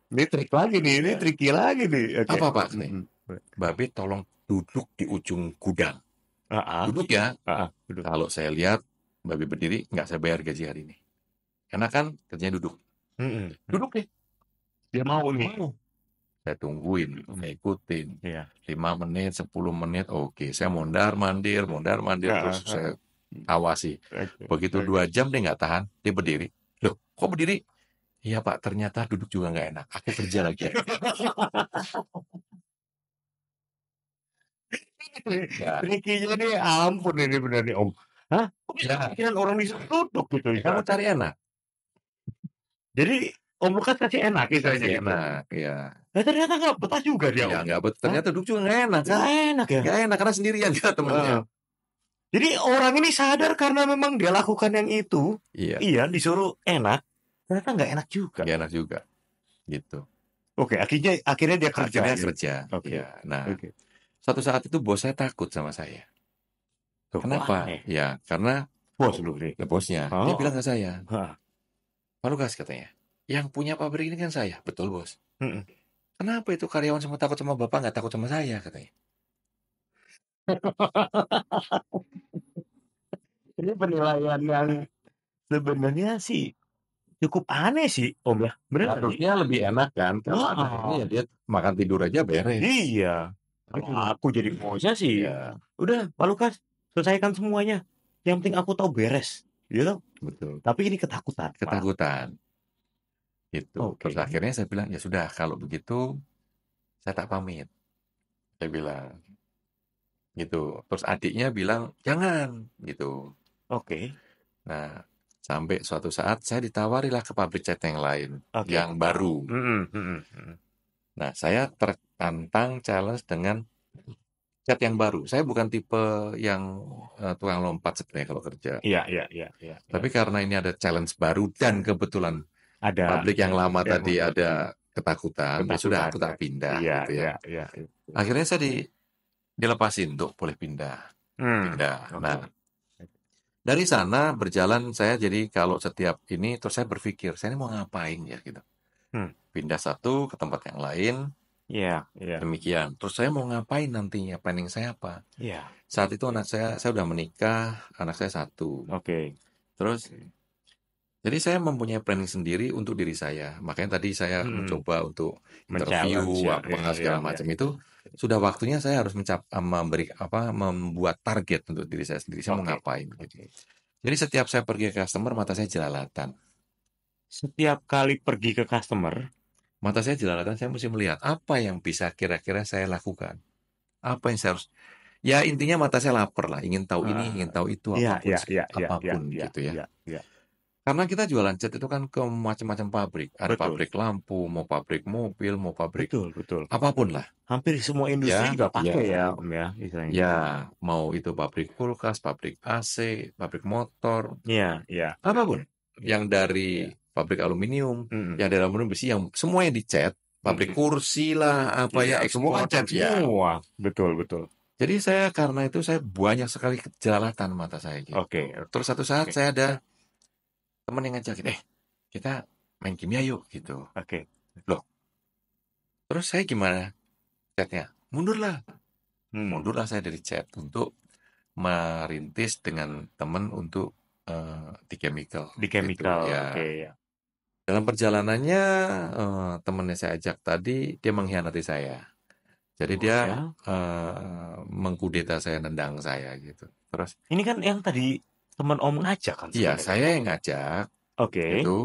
Ini trik lagi nih, ini Ya. tricky lagi nih. Oke. Apa Pak? Nih, Mhm. Babe tolong duduk di ujung gudang. Heeh Duduk ya. heeh. Betul. Kalau saya lihat Babe berdiri, nggak saya bayar gaji hari ini. Karena kan kerjanya duduk. Mhm. Duduk deh. Dia mau nih. Mau. Saya tungguin, saya ikutin. Iya. 5 menit, 10 menit, oke. Saya mondar-mandir, Heeh terus heeh. saya awasi. Oke Begitu oke. 2 jam dia nggak tahan, dia berdiri. Loh, kok berdiri? Iya Pak, ternyata duduk juga nggak enak. Aku kerja lagi. Ya, Trikinya nih ampun ini bener nih Om. Hah? Kok bisa ya, kepikiran orang disuruh duduk gitu kamu ibaratnya? cari enak. Jadi Om Lukas kasih enak istilahnya Kasih gitu. enak, ya. Ternyata nggak betah juga dia Ya Om. nggak betul. Hah? Ternyata duduk juga nggak enak kan? Nggak enak ya? Nggak enak karena sendirian kita temennya. Heeh. Jadi orang ini sadar karena memang dia lakukan yang itu, Iya, iya disuruh enak, ternyata nggak enak juga. nggak enak juga. Gitu. Oke, akhirnya dia kerja. Akhirnya gitu. kerja. Oke. Ya, nah, Oke. suatu saat itu bos saya takut sama saya. Loh, kok Kenapa? aneh? Ya, karena Bos lu nih. bosnya, dia Oh. bilang ke saya, Hah. Pak Lukas katanya, yang punya pabrik ini kan saya. Betul bos. Mm-mm. Kenapa itu karyawan semua takut sama bapak, nggak takut sama saya katanya. Ini penilaian yang sebenarnya sih cukup aneh sih, Om ya. Bener nggak sih? Harusnya lebih enak kan, kalau ada ini ya dia makan tidur aja beres. Iya. Kalau aku jadi bosnya sih, Ya, udah Pak Lukas, selesaikan semuanya. Yang penting aku tahu beres, gitu. betul. Tapi ini ketakutan. Malah. Ketakutan. Itu. Oke. Terus akhirnya saya bilang, ya sudah kalau begitu saya tak pamit. Saya bilang gitu. Terus adiknya bilang, jangan gitu. Oke. Nah, sampai suatu saat saya ditawarilah ke pabrik cat yang lain, Oke. yang baru. Mm-mm, mm-mm, mm-mm. Nah, saya tertantang challenge dengan cat yang baru. Saya bukan tipe yang tukang lompat sebenarnya kalau kerja. Iya, iya, iya, iya. Tapi karena ini ada challenge baru dan kebetulan Ada pabrik yang lama yang tadi ada ketakutan, ya sudah aku ketakutan, tak pindah iya, gitu ya. iya, iya. Akhirnya saya dilepasin untuk boleh pindah. Pindah. Oke. Nah, dari sana berjalan saya jadi kalau setiap ini terus saya berpikir, saya ini mau ngapain ya gitu. Hmm. Pindah satu ke tempat yang lain, Iya, iya, demikian. Terus saya mau ngapain nantinya, planning saya apa. iya. Saat itu anak saya udah menikah, anak saya 1. Oke. Terus, jadi saya mempunyai planning sendiri untuk diri saya. Makanya tadi saya mencoba untuk interview, Men-challenge ya. apa Iya, segala iya, macam iya. itu. Sudah waktunya saya harus membuat target untuk diri saya sendiri. Saya mau Oke. ngapain gitu. Oke. Jadi setiap saya pergi ke customer, mata saya jelalatan. Setiap kali pergi ke customer, Mata saya jelalatan, saya mesti melihat apa yang bisa kira-kira saya lakukan. Apa yang saya harus, ya intinya mata saya lapar lah, ingin tahu ini, Heeh. ingin tahu itu, Iya apapun iya iya iya iya apapun iya gitu ya. iya iya. Karena kita jualan cat itu kan ke macam-macam pabrik. Ada Betul pabrik lampu, mau pabrik mobil, mau pabrik betul betul. apapun lah. Hampir semua industri Ya, juga pakai ya, ya, Om, ya, istilahnya. ya, mau itu pabrik kulkas, pabrik AC, pabrik motor, Iya iya apapun. Yang dari iya. pabrik aluminium, Mhm. yang dari aluminium besi, yang semuanya dicat, pabrik Mhm. kursi lah, apa Iya, ya, semua kan cat ekspor, ya. semua. Betul betul. Jadi saya karena itu saya banyak sekali kejelalatan mata saya Oke gitu. oke Terus satu saat oke saya ada teman yang ngajakin, kita main kimia yuk gitu. oke. Loh, terus saya gimana chatnya? Mundurlah, Hmm. mundurlah saya dari chat untuk merintis dengan teman untuk di chemical Di gitu chemical, oke ya. ya. Dalam perjalanannya temannya saya ajak tadi dia mengkhianati saya. Jadi Oh dia ya? mengkudeta saya, nendang saya gitu. Terus Ini kan yang tadi teman Om ngajak kan iya sebenarnya saya kan? yang ngajak Oke. gitu.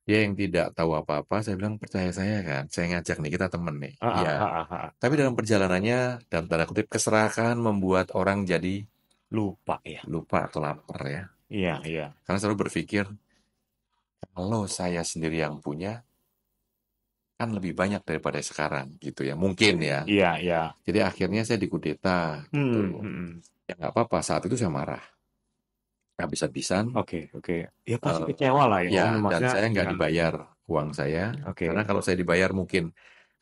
Dia yang tidak tahu apa-apa, saya bilang percaya saya kan, saya ngajak nih kita temen nih. Heeh Iya. heeh heeh. Tapi dalam perjalanannya dalam tanda kutip keserakahan membuat orang jadi Lupa ya? lupa atau lapar ya. Iya iya. Karena selalu berpikir kalau saya sendiri yang punya kan lebih banyak daripada sekarang gitu ya. Mungkin ya. Iya iya. Jadi akhirnya saya dikudeta gitu. Mhm. Ya nggak apa-apa, saat itu saya marah. Habis-habisan, Oke oke. Ya pasti eh, kecewa lah ya ya Om, dan maksudnya saya nggak dengan dibayar uang saya. Karena oke. kalau saya dibayar mungkin,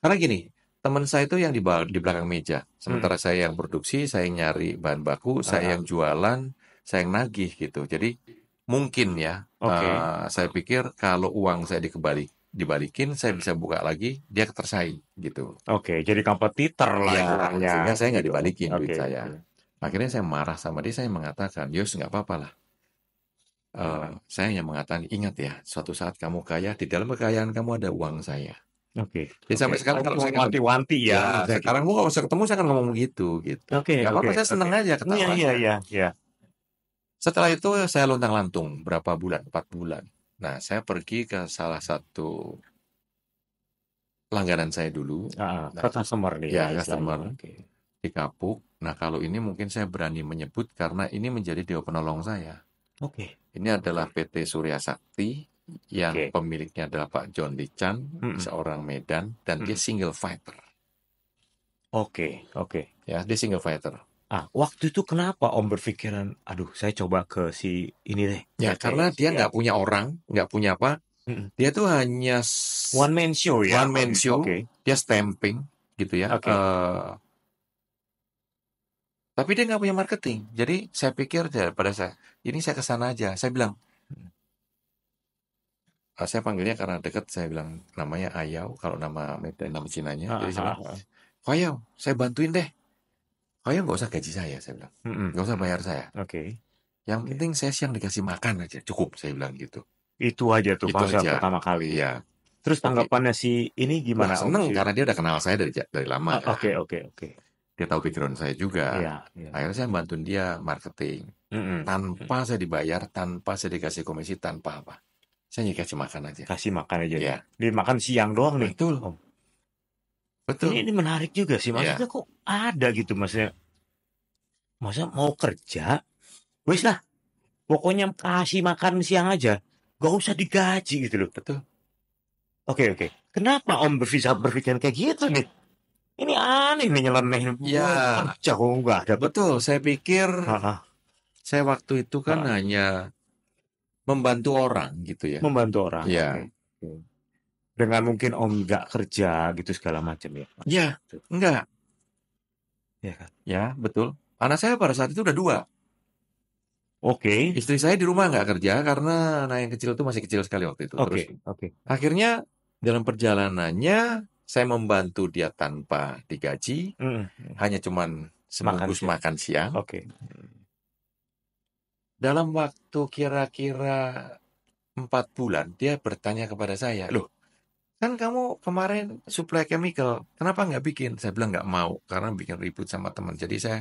karena gini, teman saya itu yang di belakang meja. Sementara Mhm. saya yang produksi, saya yang nyari bahan baku, saya Heeh. yang jualan, saya yang nagih gitu. Jadi mungkin ya, Oke. saya pikir kalau uang saya dibalikin, saya bisa buka lagi, dia tersaing gitu. Oke, jadi kompetitor lah Ya, istilahnya sehingga saya nggak gitu. dibalikin duit Oke saya. oke. Akhirnya saya marah sama dia, saya mengatakan, Yos nggak apa-apa lah. Heeh. Saya hanya mengatakan, ingat ya, suatu saat kamu kaya, di dalam kekayaan kamu ada uang saya. Oke Jadi oke. sampai sekarang Oh, kalau saya ketemu, wanti-wanti ya ya maksudnya gitu. sekarang gua kalau saya ketemu saya akan ngomong begitu gitu. Oke Nggak oke apa-apa, saya oke. seneng aja Iya iya ketawanya. iya iya. Setelah itu saya lontang-lantung berapa bulan, 4 bulan. Nah, saya pergi ke salah satu langganan saya dulu. Heeh, Nah, ke customer nih ya ya istilahnya. customer Oke. di Kapuk. Nah, kalau ini mungkin saya berani menyebut karena ini menjadi dewa penolong saya. Oke Ini adalah oke PT Surya Sakti yang oke. pemiliknya adalah Pak John Lichan, Mhm seorang Medan, dan dia mhm. single fighter. Oke oke. Ya, dia single fighter. Waktu itu kenapa Om berpikiran, "Aduh, saya coba ke si ini deh, Ya, PT karena dia Surya." nggak punya orang, nggak punya apa, Mhm. dia tuh hanya One man show ya, one man Om? show, Oke dia stamping gitu ya. oke. Tapi dia nggak punya marketing. Jadi saya pikir daripada ini saya ke sana aja. Saya bilang, Mhm. saya panggilnya karena deket, saya bilang namanya Ayau, kalau nama Medan, nama Cinanya. Jadi Heeh saya heeh bilang, heeh. Ayau, saya bantuin deh. Ayau nggak usah gaji saya bilang. Mhm Nggak usah mhm. bayar saya. Oke Yang oke. penting saya siang dikasih makan aja, cukup, saya bilang gitu. Itu aja tuh Itu pasal aja. pertama kali. Iya, Terus oke. tanggapannya si ini Wah gimana, Om, seneng si karena dia udah kenal saya dari lama oke kan. oke oke. Dia tahu background saya juga. Iya iya. Akhirnya saya bantuin dia marketing. Mhm mhm. Tanpa saya dibayar, tanpa saya dikasih komisi, tanpa apa. Saya hanya kasih makan aja. Kasih makan aja nih. Ya, Dimakan siang doang nih, betul, Om. Ini betul. ini menarik juga sih, Ya, maksudnya kok ada gitu, maksudnya masa mau kerja, wis lah, pokoknya kasih makan siang aja, gak usah digaji gitu loh. betul. Oke oke. Kenapa Om bisa berpikiran kayak gitu nih? Ini aneh nih nyeleneh, gua Ya, kerja kok nggak dapet. betul. Saya pikir Heeh saya waktu itu kan heeh. hanya membantu orang gitu ya. Membantu orang, oke. Ya, Oke. Dengan mungkin Om nggak kerja gitu segala macam ya? ya, enggak. Iya kan? Ya, betul. Anak saya pada saat itu udah dua. Oke Istri saya di rumah nggak kerja karena anak yang kecil itu masih kecil sekali waktu itu. oke Terus oke. akhirnya dalam perjalanannya saya membantu dia tanpa digaji, Mhm mhm. hanya cuman Makan sebungkus siang, makan siang. oke. Dalam waktu kira-kira 4 bulan, dia bertanya kepada saya, loh, kan kamu kemarin supply chemical, kenapa nggak bikin? Saya bilang nggak mau, karena bikin ribut sama teman. Jadi saya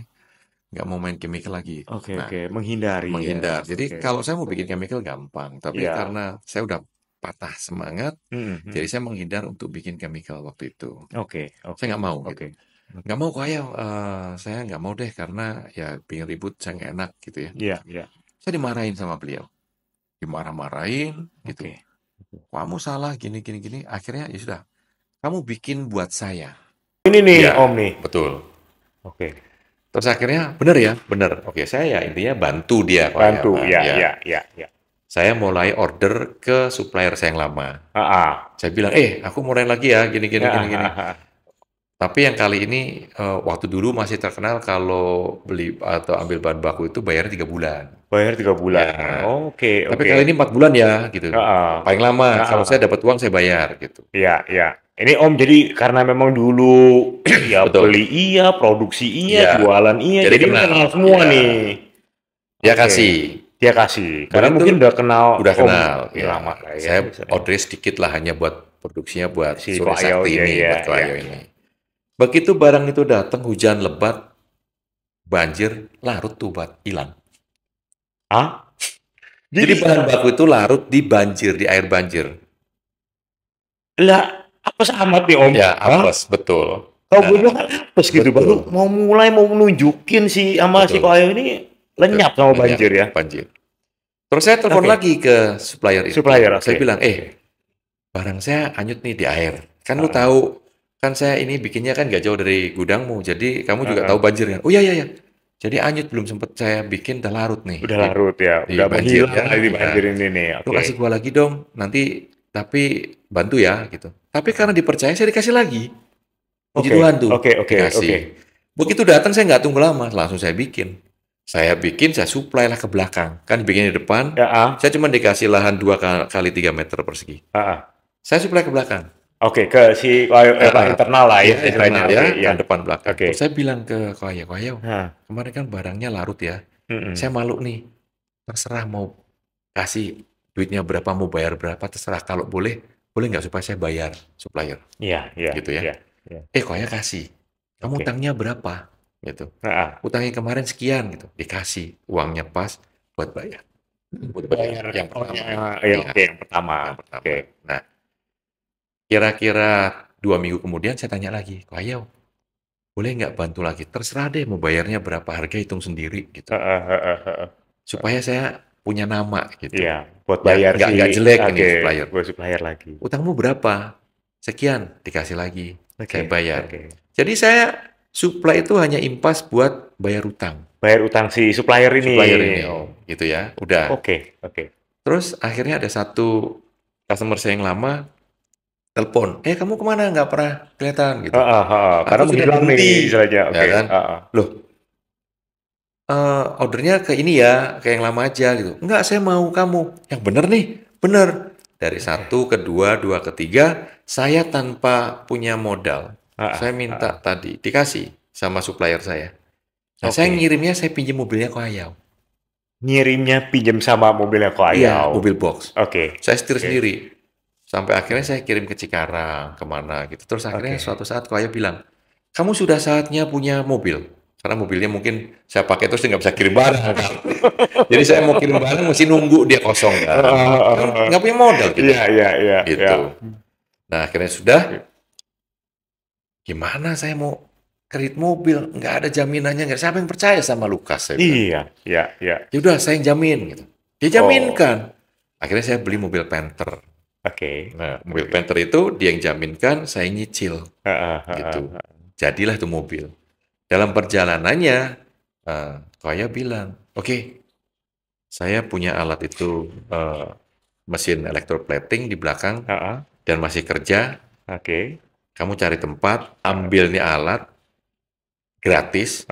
nggak mau main chemical lagi. Oke Nah, oke, menghindari ya, menghindar. Jadi oke. kalau saya mau bikin chemical gampang, tapi Iya, karena saya udah patah semangat, jadi saya menghindar untuk bikin chemical waktu itu. Oke, Saya nggak mau gitu. oke. Nggak mau kok ayah, saya nggak mau deh karena ya bikin ribut saya nggak enak gitu ya. Iya, iya. Saya dimarahin sama beliau, dimarah-marahin gitu. Oke. Kamu salah gini gini gini. Akhirnya ya sudah, kamu bikin buat saya. Ini nih, Ya, Om nih. betul. Oke. Terus akhirnya bener ya, bener. Oke, saya ya intinya bantu dia kok ya. Bantu, ya, Ya, ya, ya, ya. saya mulai order ke supplier saya yang lama. Ah, Saya bilang, aku mulai lagi ya, gini gini gini gini. ah. Tapi yang kali ini waktu dulu masih terkenal kalau beli atau ambil bahan baku itu bayarnya 3 bulan. Bayar 3 bulan. Ya. Oke, Tapi oke. kali ini 4 bulan ya, gitu. Ah, Paling lama. Kalau ah. saya dapat uang saya bayar, gitu. Iya, iya. Ini Om jadi karena memang dulu ya Betul. beli iya, produksi iya, Iya. jualan iya, Jadi jadi kenal. kenal semua Iya. nih. Dia Oke. kasih. Dia kasih. Karena Begitu mungkin udah kenal udah Om kenal. ini Ya. lama lah ya. Saya Misalnya. order sedikit lah hanya buat produksinya buat Si Surya Koayo, Sakti iya, ini, iya, buat Koayo iya. ini. Begitu barang itu datang, hujan lebat, banjir, larut tuh buat hilang. Ah? Jadi bahan baku itu larut di banjir, di air banjir. Lah, apes amat nih Om. Ya, Hah? apes, betul. Kalau gue bilang kan apes gitu, betul. baru mau mulai mau menunjukin si sama si Betul. Koayo ini lenyap sama Lenyap, banjir ya. Banjir. Terus saya telepon Oke. lagi ke supplier itu. Supplier, Saya oke. bilang, barang saya hanyut nih di air. Kan lu Ah. tahu, kan saya ini bikinnya kan gak jauh dari gudangmu, jadi kamu juga Ah. tahu banjir kan? Oh iya, iya, iya. Jadi hanyut belum sempet saya bikin, udah larut nih. Udah larut ya, di udah banjir, menghilang ya. di banjir ini nih. Lu Oke. kasih gua lagi dong, nanti tapi bantu ya gitu. Tapi karena dipercaya saya dikasih lagi. Puji Oke, Tuhan tuh, oke, oke, dikasih. oke. Begitu datang saya nggak tunggu lama, langsung saya bikin. Saya bikin, saya supply lah ke belakang. Kan bikin di depan, Ya, saya cuma dikasih lahan 2 kali 3 meter persegi. Saya supply ke belakang. Oke, ke si Koayo, internal lah ya, Iya, internal ya, Oke, iya. kan depan belakang. Oke. Terus saya bilang ke Koayo, Hah. kemarin kan barangnya larut ya. Mm-mm. Saya malu nih, terserah mau kasih duitnya berapa, mau bayar berapa, terserah. Kalau boleh nggak supaya saya bayar supplier, Iya, iya. gitu ya. Iya. Koayo kasih. Kamu Oke. utangnya berapa? Gitu. Nah, Utangnya kemarin sekian gitu. Dikasih uangnya pas buat bayar. Buat bayar yang pertama. Iya, oke, yang pertama. Yang pertama. Oke. Nah, kira-kira 2 minggu kemudian saya tanya lagi, Koayo, boleh nggak bantu lagi? Terserah deh mau bayarnya berapa, harga hitung sendiri gitu. Supaya saya punya nama gitu. Iya, buat bayar Ya, nggak jelek ini supplier. Buat supplier lagi. Utangmu berapa? Sekian, dikasih lagi. Saya bayar. Oke. Jadi saya supply itu hanya impas buat bayar utang. Bayar utang si supplier ini. Supplier ini, gitu ya. Udah. Oke. Terus akhirnya ada satu customer saya yang lama telepon, kamu kemana? Nggak pernah kelihatan gitu. Karena sudah menghilang berhenti. nih istilahnya. Ya Oke. kan? Loh, ordernya ke ini ya, ke yang lama aja gitu. Enggak, saya mau kamu. Yang bener nih, bener. Dari 1 ke 2, 2 ke 3, saya tanpa punya modal. Saya minta tadi, dikasih sama supplier saya. Nah, saya ngirimnya, saya pinjam mobilnya Koayo. Ngirimnya pinjam sama mobilnya Koayo. Iya, mobil box. Oke. Saya setir sendiri. Sampai akhirnya saya kirim ke Cikarang, kemana gitu. Terus akhirnya suatu saat Koayo bilang, kamu sudah saatnya punya mobil. Karena mobilnya mungkin saya pakai terus dia nggak bisa kirim barang. Jadi saya mau kirim barang mesti nunggu dia kosong kan. Nggak punya modal gitu. Iya. Gitu. Nah akhirnya sudah. Gimana saya mau kredit mobil? Nggak ada jaminannya. Nggak. Siapa yang percaya sama Lukas? Saya bilang. Iya. Ya udah saya yang jamin gitu. Dia jaminkan. Akhirnya saya beli mobil Panther. Oke. Nah mobil Panther itu dia yang jaminkan, saya nyicil. Gitu. Jadilah itu mobil. Dalam perjalanannya, Koayo bilang, oke, saya punya alat itu, mesin electroplating di belakang, dan masih kerja. Oke. Kamu cari tempat, ambil nih alat, gratis,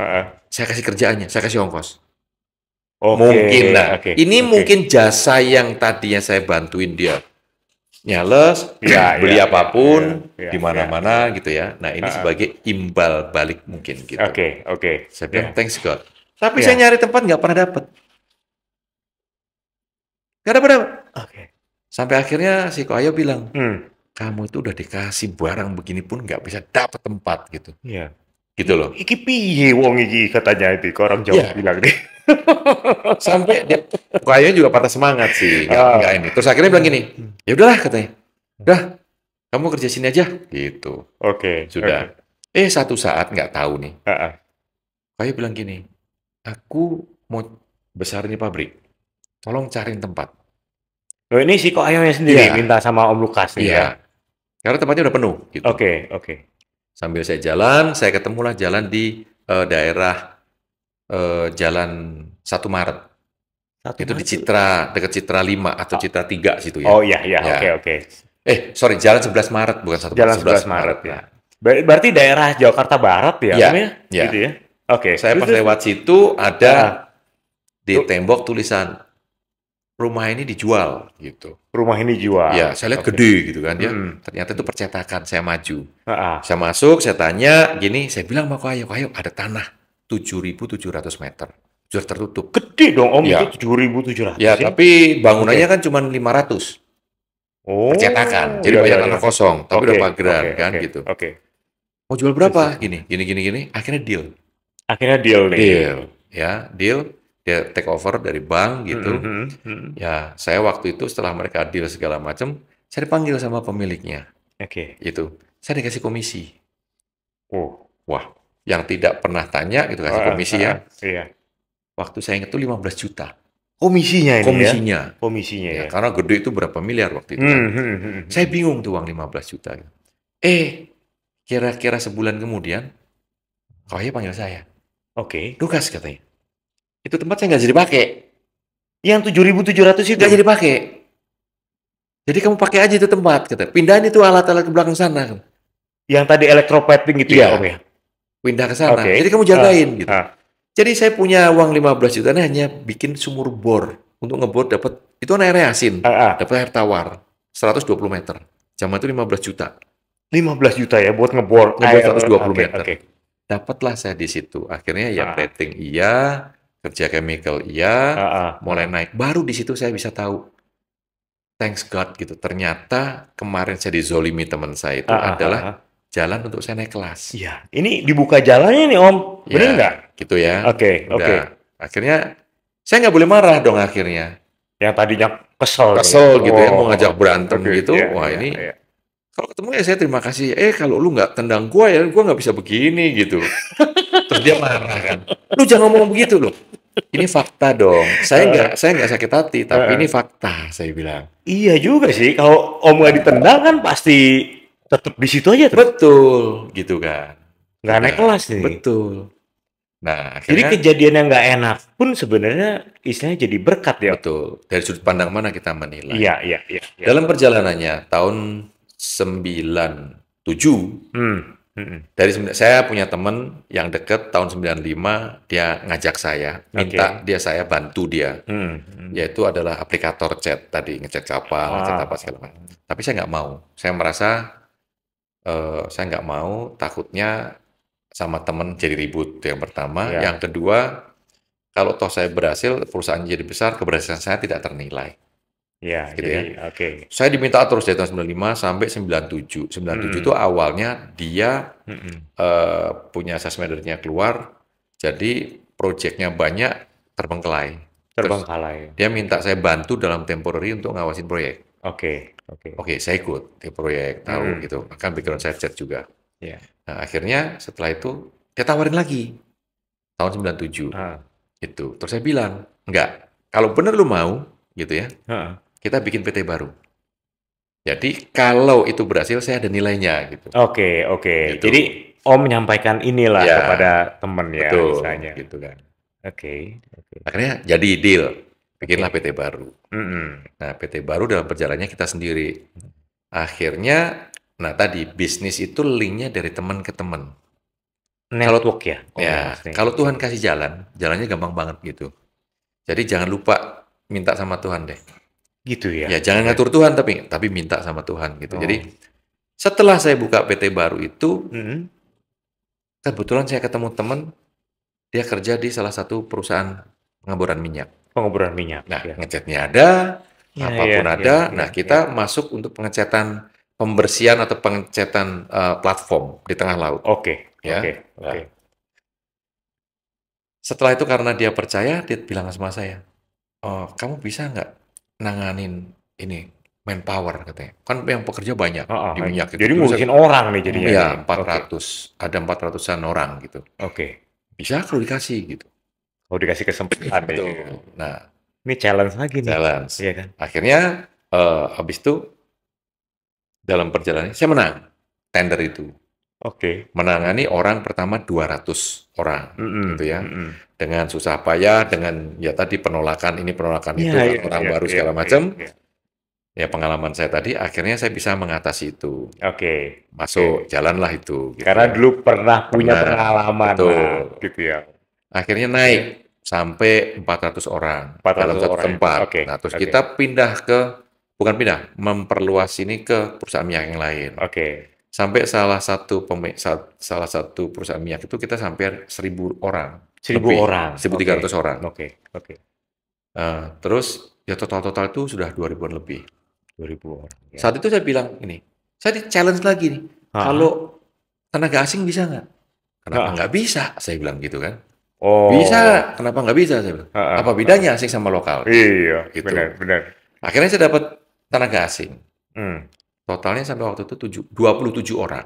saya kasih kerjaannya, saya kasih ongkos. Mungkin, ini mungkin jasa yang tadinya saya bantuin dia. Nyales, beli apapun, di mana-mana gitu ya. Nah ini sebagai imbal balik mungkin gitu. Oke. Saya bilang thanks God. Tapi saya nyari tempat nggak pernah dapet. Nggak dapet. Sampai akhirnya si Koayo bilang, kamu itu udah dikasih barang begini pun nggak bisa dapet tempat gitu. Iya. Gitu loh. Iki piye wong iki katanya itu orang Jawa bilang nih. Sampai dia Koayo juga patah semangat sih, nggak ini. Terus akhirnya bilang gini, Ya udahlah katanya. Udah, kamu kerja sini aja gitu. Oke, oke. Sudah. Satu saat nggak tahu nih. Heeh. Kayak bilang gini, aku mau besar ini pabrik. Tolong cariin tempat. Oh, ini si Ko Ayonya sendiri Iya, minta sama Om Lukas nih ya. iya. Karena tempatnya udah penuh gitu. Oke, oke. Sambil saya jalan, saya ketemulah jalan di daerah Jalan 1 Maret. 1 Itu di Maret tuh. Citra, dekat Citra 5 atau Oh, Citra 3 situ ya. oh iya, iya, Ya. oke, oke. Sorry, Jalan 11 Maret, bukan 1 Maret, Jalan 11 11 Maret Maret. ya. Nah. Berarti daerah Jakarta Barat ya, Om Ya, ya? ya. Gitu ya. Oke. Saya Terus pas terus. lewat situ Heeh. ada di Ru- tembok tulisan rumah ini dijual gitu. Rumah ini Ya, jual. saya lihat Oke. gede gitu kan ya. Hmm. Ternyata itu percetakan. Saya maju. Heeh. Saya masuk, saya tanya, gini, saya bilang sama Kok Ayo, ada tanah 7.700 meter. Sudah tertutup. Gede dong Om itu Ya, 7.700 ya, ya. tapi bangunannya Oke. kan cuma 500 percetakan. Oh, Jadi ya, banyak ya, ya. tanah kosong, tapi Oke, udah oke, pageran kan oke, gitu. oke. Mau jual Terus, berapa? terus. Gini, gini, gini, gini. Akhirnya deal. Akhirnya deal nih. Deal, ya, deal. Dia take over dari bank Hmm, gitu. hmm, hmm. Ya, saya waktu itu setelah mereka deal segala macam, saya dipanggil sama pemiliknya. Oke. Gitu. Saya dikasih komisi. Oh. Wah, yang tidak pernah tanya gitu kasih Heeh, komisi heeh. ya. Iya. Waktu saya ingat itu 15 juta. Komisinya ini ya. Komisinya. Komisinya Ya, ya. karena gede itu berapa miliar waktu itu kan. Saya Hmm. bingung tuh uang 15 juta. Kira-kira sebulan kemudian, Kok Ayo panggil saya. Oke. Lukas katanya. Itu tempat saya nggak jadi pakai. Yang 7.700 itu. Nggak jadi pakai. Jadi kamu pakai aja itu tempat. Kata. Pindahin itu alat-alat ke belakang sana. Yang tadi electroplating gitu ya, Om Iya, ya? pindah ke sana. Oke. Jadi kamu Ah, jagain gitu. ah. Jadi saya punya uang 15 juta ini hanya bikin sumur bor. Untuk ngebor dapat, itu kan air asin. Ah. Dapat air tawar. 120 meter. Zaman itu 15 juta. 15 juta ya buat ngebor Ngebor air. 120 Oke, meter. oke. Dapatlah saya di situ. Akhirnya yang Ah, plating iya, kerja chemical iya, mulai naik. Baru di situ saya bisa tahu, thanks God gitu. Ternyata kemarin saya dizolimi teman saya itu adalah jalan untuk saya naik kelas. Iya, ini dibuka jalannya nih Om. Bener Ya, nggak? gitu ya. Oke, oke. Udah. Akhirnya saya nggak boleh marah dong akhirnya. Yang tadinya kesel nih. Kesel gitu ya, mau Oh, ngajak berantem oke. gitu. Iya, Wah iya, ini iya. kalau ketemu ya saya terima kasih. Kalau lu nggak tendang gua ya, gua nggak bisa begini gitu. Terus dia marah kan. Lu jangan ngomong begitu loh. Ini fakta dong. Saya nggak sakit hati, tapi ini fakta. Saya bilang. Iya juga sih. Kalau Om nggak ditendang kan pasti tetap di situ aja terus. Betul, gitu kan. Nggak naik kelas nih. Betul. Nah, Jadi akhirnya kejadian yang nggak enak pun sebenarnya istilahnya jadi berkat ya. betul. Dari sudut pandang mana kita menilai? Iya, iya, iya. Dalam perjalanannya tahun 97 saya punya teman yang deket tahun 95 dia ngajak saya minta saya bantu dia yaitu adalah aplikator chat tadi ngechat kapal ngechat apa segala macam tapi saya nggak mau saya merasa saya nggak mau takutnya sama teman jadi ribut itu yang pertama yang kedua kalau toh saya berhasil perusahaannya jadi besar keberhasilan saya tidak ternilai. Ya, Gitu jadi ya. oke. Saya diminta terus dari tahun 95 sampai 97. 97 itu awalnya dia punya sales manajernya keluar, jadi proyeknya banyak terbengkelai. Terus Terbengkalai. dia minta saya bantu dalam temporary untuk ngawasin proyek. Oke, oke. Oke, saya ikut di proyek, tahu gitu. Bahkan background saya chat juga. Ya. Nah, akhirnya setelah itu dia tawarin lagi tahun 97. Itu. Terus saya bilang, enggak. Kalau bener lu mau, gitu ya. Kita bikin PT baru. Jadi kalau itu berhasil saya ada nilainya gitu. Oke, oke. Gitu. Jadi Om menyampaikan inilah Ya, kepada teman ya betul, misalnya. gitu kan. Oke, oke. Akhirnya jadi deal. Bikinlah PT baru. Mm-mm. Nah, PT baru dalam perjalanannya kita sendiri. Akhirnya, nah tadi bisnis itu linknya dari teman ke teman. Network ya. Ya, kalau Tuhan kasih jalan, jalannya gampang banget gitu. Jadi jangan lupa minta sama Tuhan deh. Gitu ya. Ya, jangan ngatur Tuhan tapi minta sama Tuhan gitu. Jadi setelah saya buka PT baru itu, kebetulan saya ketemu teman dia kerja di salah satu perusahaan pengeboran minyak. Pengeboran minyak. Nah, ngecatnya ada, apapun ada. Nah, kita masuk untuk pengecatan pembersihan atau pengecatan platform di tengah laut. Oke. Ya. Oke. Setelah itu karena dia percaya, dia bilang sama saya, "Oh, kamu bisa nggak nanganin ini manpower katanya. Kan yang pekerja banyak Heeh, di minyak itu. jadi Dulu saya ngurusin orang nih jadinya ya nih. Oke. 400, ada 400-an orang gitu. Oke. Bisa kalau dikasih gitu. Kalau dikasih kesempatan nih. Betul. Nah, Ini challenge lagi nih. challenge. Iya kan? Akhirnya habis itu dalam perjalanan saya menang tender itu. Oke. Menangani orang pertama 200 orang gitu Mhm, ya. mhm. Dengan susah payah, dengan ya tadi penolakan ini, penolakan Iya itu, iya orang iya baru iya segala iya macam. iya. Ya pengalaman saya tadi, akhirnya saya bisa mengatasi itu. Oke, oke. Masuk, jalanlah itu gitu Karena ya. dulu pernah punya Pernah, pengalaman lah, betul. gitu ya. Akhirnya Oke. naik sampai 400 orang dalam 400 satu orang itu. tempat. Oke, Nah, terus oke, kita pindah ke, bukan pindah, memperluas ini ke perusahaan minyak yang lain. oke. Sampai salah satu perusahaan minyak itu kita sampai 1.000 orang 1000 lebih, orang. Oke, 1.300 orang. oke, oke. Terus ya total-total itu sudah 2.000-an lebih. 2000 orang ya. Saat itu saya bilang ini, saya di-challenge lagi nih, Heeh, kalau tenaga asing bisa nggak? Kenapa heeh. nggak bisa? Saya bilang gitu kan. Oh, Bisa, kenapa nggak bisa? Saya bilang. heeh, Apa heeh. bedanya asing sama lokal? Iya, benar, Gitu. benar. Akhirnya saya dapat tenaga asing. Hmm, Totalnya sampai waktu itu 27 orang.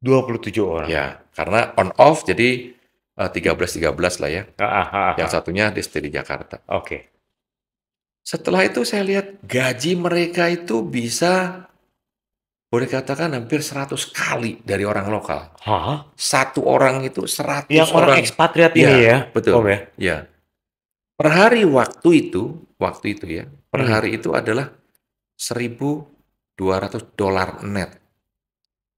27 orang. Ya, karena on off jadi 13-13 lah ya. Heeh, heeh, Yang heeh. satunya di stay di Jakarta. Oke. Setelah itu saya lihat gaji mereka itu bisa boleh katakan hampir 100 kali dari orang lokal. Hah? Satu orang itu Yang 100 orang orang. ekspatriat ini Ya, ya, Om betul. ya? Ya. Per hari waktu itu ya, per Hmm, hari itu adalah $1.200 net.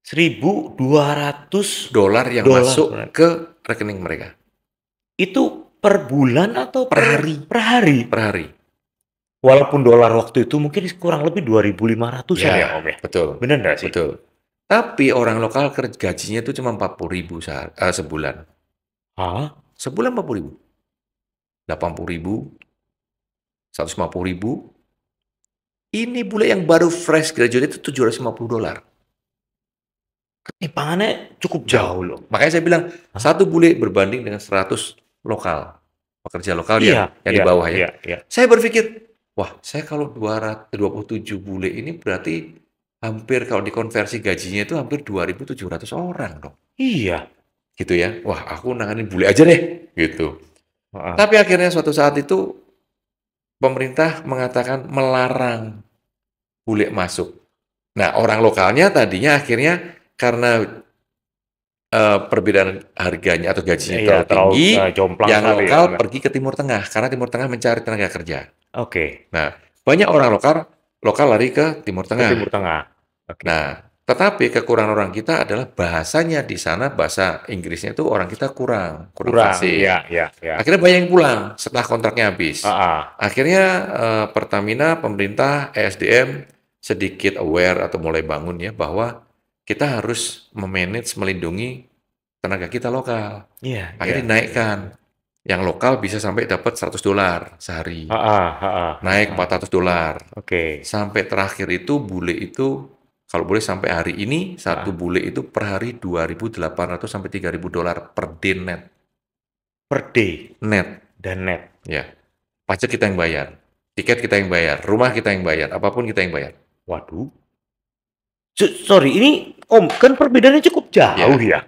1.200 Dolar yang dolar. masuk ke rekening mereka. Itu per bulan atau Per hari. per hari? Per hari. Walaupun dolar waktu itu mungkin kurang lebih 2.500-an ya, Ya, Om ya? betul. Bener nggak sih? Betul. Tapi orang lokal gajinya itu cuma 40.000 sebulan. Hah? Sebulan 40.000. 80.000, 150.000. Ini bule yang baru fresh graduate itu $750. Ketimpangannya cukup Jauh. jauh loh. Makanya saya bilang, Hah? satu bule berbanding dengan 100 lokal. Pekerja lokal Iya, yang di iya, bawah ya. iya, iya. Saya berpikir, wah, saya kalau 227 bule ini berarti hampir kalau dikonversi gajinya itu hampir 2.700 orang dong. Iya. Gitu ya. Wah, aku nanganin bule aja deh. Gitu. Heeh. Tapi akhirnya suatu saat itu pemerintah mengatakan melarang bule masuk. Nah, orang lokalnya tadinya akhirnya karena perbedaan harganya atau gajinya Iya, terlalu terlalu tinggi, jomplang yang sekali ya, Om lokal ya. pergi ke Timur Tengah karena Timur Tengah mencari tenaga kerja. Oke, Nah, banyak orang lokal lari ke Timur ke Timur Tengah. Tengah. Oke. Nah, tetapi kekurangan orang kita adalah bahasanya di sana, bahasa Inggrisnya itu orang kita kurang Kurang, iya, fasih. iya, iya. Akhirnya banyak yang pulang setelah kontraknya habis. Heeh. Akhirnya Pertamina, pemerintah, ESDM sedikit aware atau mulai bangun ya bahwa kita harus memanage, melindungi tenaga kita lokal. Iya, iya, Akhirnya iya. dinaikkan. Yang lokal bisa sampai dapat $100 sehari. Heeh, heeh, Naik heeh. $400. Oke. Sampai terakhir itu bule itu, kalau boleh sampai hari ini, satu Heeh. bule itu per hari $2.800 sampai $3.000 per day net. Per day Net, dan net. ya. Pajak kita yang bayar. Tiket kita yang bayar. Rumah kita yang bayar. Apapun kita yang bayar. Waduh. Sorry, ini Om, kan perbedaannya cukup jauh Ya. ya.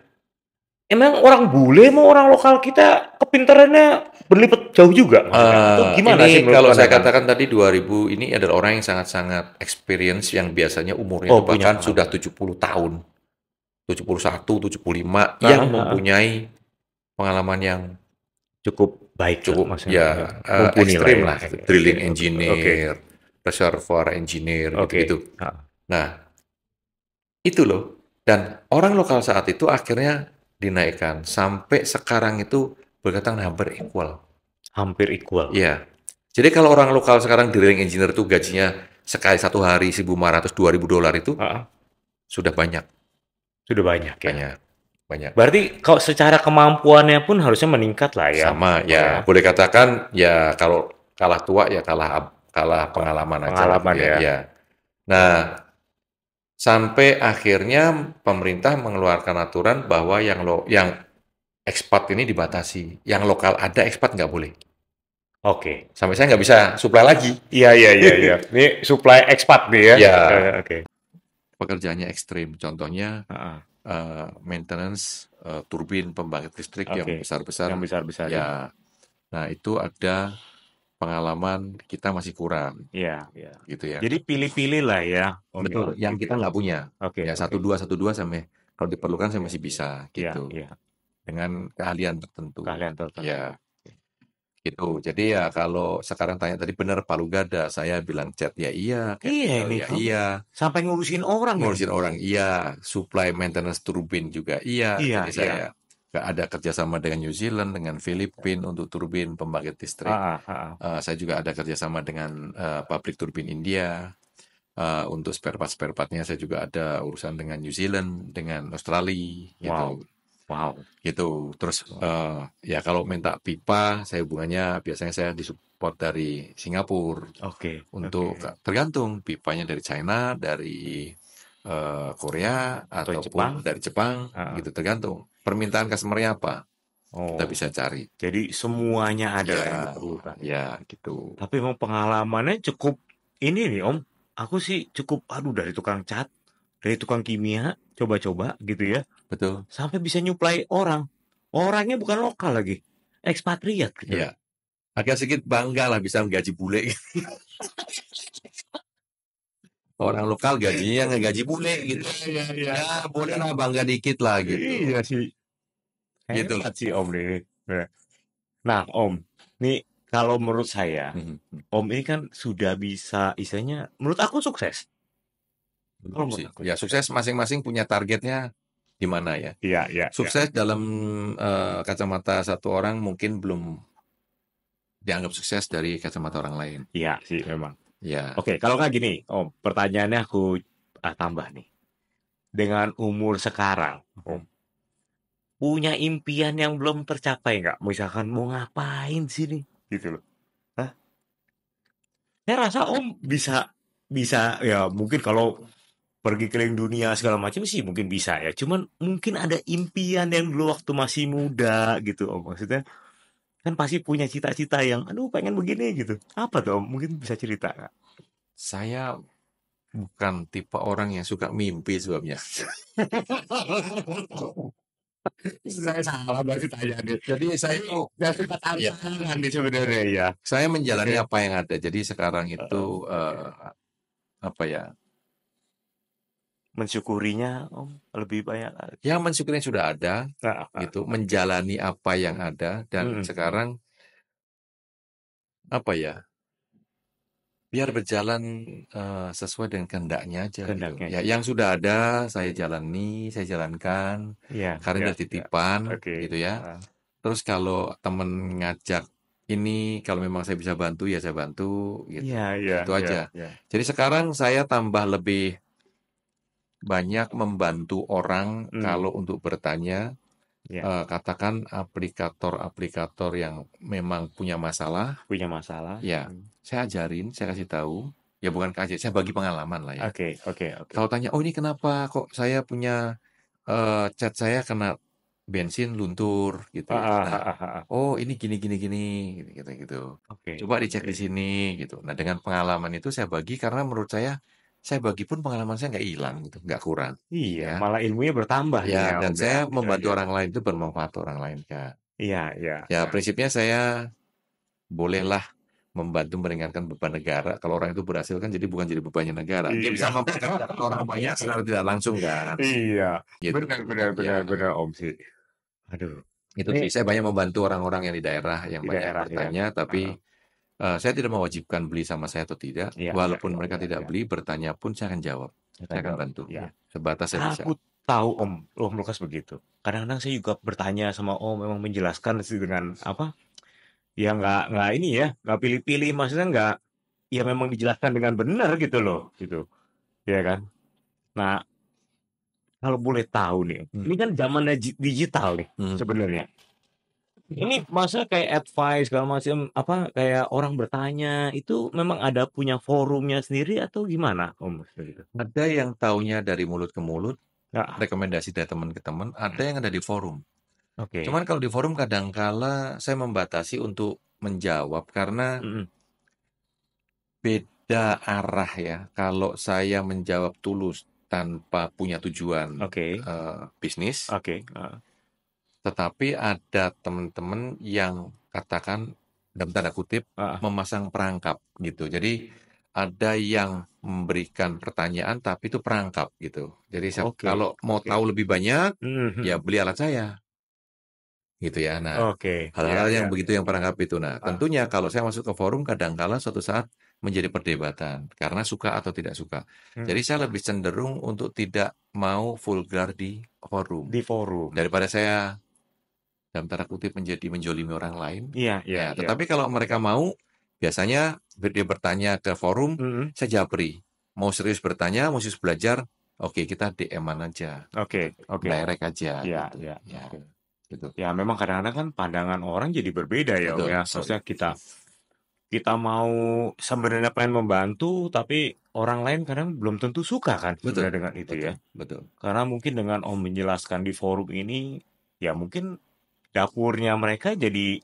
Emang orang bule mau orang lokal kita kepintarannya berlipat jauh juga maksudnya? Atau gimana sih Ini menurut kalau saya pandangan? katakan tadi 2000 ini adalah orang yang sangat-sangat experience yang biasanya umurnya itu Oh, punya bahkan sudah pengalaman. 70 tahun, 71, 75 yang Heeh, heeh. mempunyai pengalaman yang Cukup baik lah cukup maksudnya, ya. ya Mumpuni lah ekstrim ya. lah, Oke, oke, drilling oke, oke, engineer, reservoir engineer oke. gitu-gitu. Heeh. Nah, itu loh. Dan orang lokal saat itu akhirnya dinaikkan sampai sekarang itu berkaitan hampir equal. Hampir equal. Iya. Jadi kalau orang lokal sekarang drilling engineer itu gajinya sekali satu hari 1.500 $2.000 itu Heeh. sudah banyak, Sudah banyak ya. banyak, banyak. Berarti kalau secara kemampuannya pun harusnya meningkat lah ya, Sama Om ya. ya, boleh katakan ya kalau kalah tua ya kalah kalah pengalaman aja lah gitu Pengalaman ya. ya. Ya. Nah, sampai akhirnya pemerintah mengeluarkan aturan bahwa yang ekspat ini dibatasi, yang lokal ada ekspat nggak boleh. Oke. Sampai saya nggak bisa supply lagi. Iya, iya, iya, iya. Ini supply expat nih ya. Ya, Oke. pekerjaannya ekstrim. Contohnya Heeh. maintenance turbin pembangkit listrik yang Oke. Yang besar-besar. besar-besar ya. Ya, nah itu ada pengalaman kita masih kurang, Iya, iya. gitu ya. Jadi pilih-pilih lah ya, Om ya. Betul, yang Gitu kita ya. nggak punya. Oke, Ya oke. satu dua sampai kalau diperlukan saya Iya, masih iya. bisa Iya, gitu iya. dengan keahlian tertentu. Keahlian tertentu. Ya, gitu. Jadi ya kalau sekarang tanya tadi benar Palu Gada, saya bilang chat ya iya, Iya chemical ini ya Om. iya, Sampai ngurusin orang ya Om. ngurusin orang iya, supply maintenance turbin juga iya. Iya, Jadi iya. saya nggak ada kerjasama dengan New Zealand, dengan Filipina untuk turbin pembangkit listrik. Ah, ah, ah. Saya juga ada kerjasama dengan pabrik turbin India. Untuk spare partnya saya juga ada urusan dengan New Zealand, dengan Australia, Wow. gitu. Wow. Gitu. Terus ya kalau minta pipa, saya hubungannya biasanya saya disupport dari Singapura. Oke, oke. Untuk tergantung pipanya dari China, dari Korea Atau Jepang? ataupun dari Jepang, Ah, gitu tergantung. Permintaan customer-nya apa, kita oh, bisa cari. jadi semuanya ada Ya, yang diperlukan. ya gitu. Tapi emang pengalamannya cukup ini nih Om. Aku sih cukup, aduh dari tukang cat, dari tukang kimia, coba-coba gitu ya, Betul. sampai bisa nyuplai orang. Orangnya bukan lokal lagi, ekspatriat gitu loh. Ya, agak sedikit bangga lah bisa menggaji bule. Orang lokal gajinya nggak gaji bule gitu. Iya, iya. Ya boleh lah bangga dikit lah gitu. Iya sih, Gitu. hebat sih Om nih. Nah Om, nih kalau menurut saya, Mhm. Om ini kan sudah bisa, istilahnya, menurut aku sukses. Kalau Belum menurut sih. aku Ya sukses. sukses masing-masing punya targetnya di mana ya. Iya, iya, iya. Sukses dalam kacamata satu orang mungkin belum dianggap sukses dari kacamata orang lain. Iya sih memang. Ya, Oke, kalau nggak gini, Om, pertanyaannya aku tambah nih. Dengan umur sekarang, Om, punya impian yang belum tercapai nggak? Misalkan mau ngapain sih nih? Gitu loh. Hah? Saya rasa Om bisa, bisa ya mungkin kalau pergi keliling dunia segala macam sih mungkin bisa ya. Cuman mungkin ada impian yang dulu waktu masih muda gitu Om. Maksudnya kan pasti punya cita-cita yang, aduh pengen begini gitu. Apa tuh Om? Mungkin bisa cerita nggak? saya bukan tipe orang yang suka mimpi sebabnya. Saya salah berarti tanya nih. Jadi saya itu Nggak suka ya, tantangan nih sebenarnya ya. saya Oke. menjalani apa yang ada. Jadi sekarang itu Oke. apa ya? Mensyukurinya Om lebih banyak. Ya mensyukuri yang sudah ada, gitu, Oke. menjalani apa yang ada dan Mhm, mhm. sekarang apa ya? Biar berjalan sesuai dengan kehendaknya aja gitu. Kehendaknya Ya aja. yang sudah ada saya Oke. jalani, saya jalankan, Iya, karena iya, dari iya. titipan Oke. gitu ya. Heeh. Terus kalau temen ngajak ini, kalau memang saya bisa bantu ya saya bantu gitu. Iya, iya, Itu iya, aja. iya. Jadi sekarang saya tambah lebih banyak membantu orang Mmm, kalau untuk bertanya, iya. katakan aplikator-aplikator yang memang punya masalah, Punya masalah. ya saya ajarin, saya kasih tahu, ya bukan kasih, saya bagi pengalaman lah ya. Oke, oke, oke. Kalau tanya, oh ini kenapa kok saya punya cat saya kena bensin luntur gitu ya. Heeh, Nah, heeh, heeh. oh ini gini gini gini gitu gitu gitu. Oke, Coba dicek oke. di sini gitu. Nah, dengan pengalaman itu saya bagi karena menurut saya bagi pun pengalaman saya nggak hilang gitu, nggak kurang, Iya, ya. malah ilmunya bertambah nih Ya, ya dan Om ya, saya membantu kira-kira. orang lain itu bermanfaat untuk orang lain, Kak. Iya, iya, Ya, iya. prinsipnya saya bolehlah membantu meringankan beban negara. Kalau orang itu berhasil kan jadi bukan jadi bebannya negara. Dia bisa Iya. mempekerjakan orang banyak secara tidak langsung kan. Iya. Gitu. Benar, benar, benar, Ya, benar Om sih. Aduh, itu ini sih. Saya banyak membantu orang-orang yang di daerah yang di banyak daerah ya. bertanya, tapi Heeh. saya tidak mewajibkan beli sama saya atau tidak. Iya, iya, Walaupun iya, mereka iya, tidak iya. beli, bertanya pun saya akan jawab. Akan Saya akan jawab. bantu. Iya. Ya, sebatas saya bisa. Aku tahu Om Lukas begitu. Kadang-kadang saya juga bertanya sama Om, memang menjelaskan sih dengan apa? Ya nggak ini ya, nggak pilih-pilih. Maksudnya nggak, ya memang dijelaskan dengan benar gitu loh, gitu. Ya kan? Nah, kalau boleh tahu nih, Hmm. ini kan zamannya digital nih Hmm. sebenarnya. Ini masa kayak advice segala macam apa kayak orang bertanya itu memang ada punya forumnya sendiri atau gimana Om? Gitu. Ada yang taunya dari mulut ke mulut, Ya, rekomendasi dari teman ke teman, ada yang ada di forum. oke. Cuman kalau di forum kadangkala saya membatasi untuk menjawab karena Mm-mm. beda arah ya. Kalau saya menjawab tulus tanpa punya tujuan Oke, bisnis, oke. tetapi ada teman-teman yang katakan dalam tanda kutip Ah, memasang perangkap gitu. Jadi ada yang memberikan pertanyaan tapi itu perangkap gitu. Jadi oke, kalau mau oke. tahu lebih banyak ya Mhm. beli alat saya gitu ya. Nah, Oke, ya, hal-hal yang ya. begitu yang perangkap itu. Nah, Ah, tentunya kalau saya masuk ke forum kadangkala suatu saat menjadi perdebatan karena suka atau tidak suka. Jadi mm. saya lebih cenderung untuk tidak mau vulgar di forum Di forum. daripada saya dalam tanda kutip menjadi menjolimi orang lain. Iya, iya, Ya, iya. tetapi kalau mereka mau, biasanya dia bertanya ke forum, Mhm. saya japri. Mau serius bertanya, mau serius belajar, oke kita DM-an aja, gitu. Oke, oke. Direct aja, Iya, gitu. iya. Ya, Oke. gitu. Ya, memang kadang-kadang kan pandangan orang jadi berbeda ya, Om Betul, ya. sorry. Maksudnya kita mau sebenarnya pengen membantu, tapi orang lain kadang belum tentu suka kan Betul, sebenarnya dengan itu ya. betul, betul. Karena mungkin dengan Om menjelaskan di forum ini, ya mungkin dapurnya mereka jadi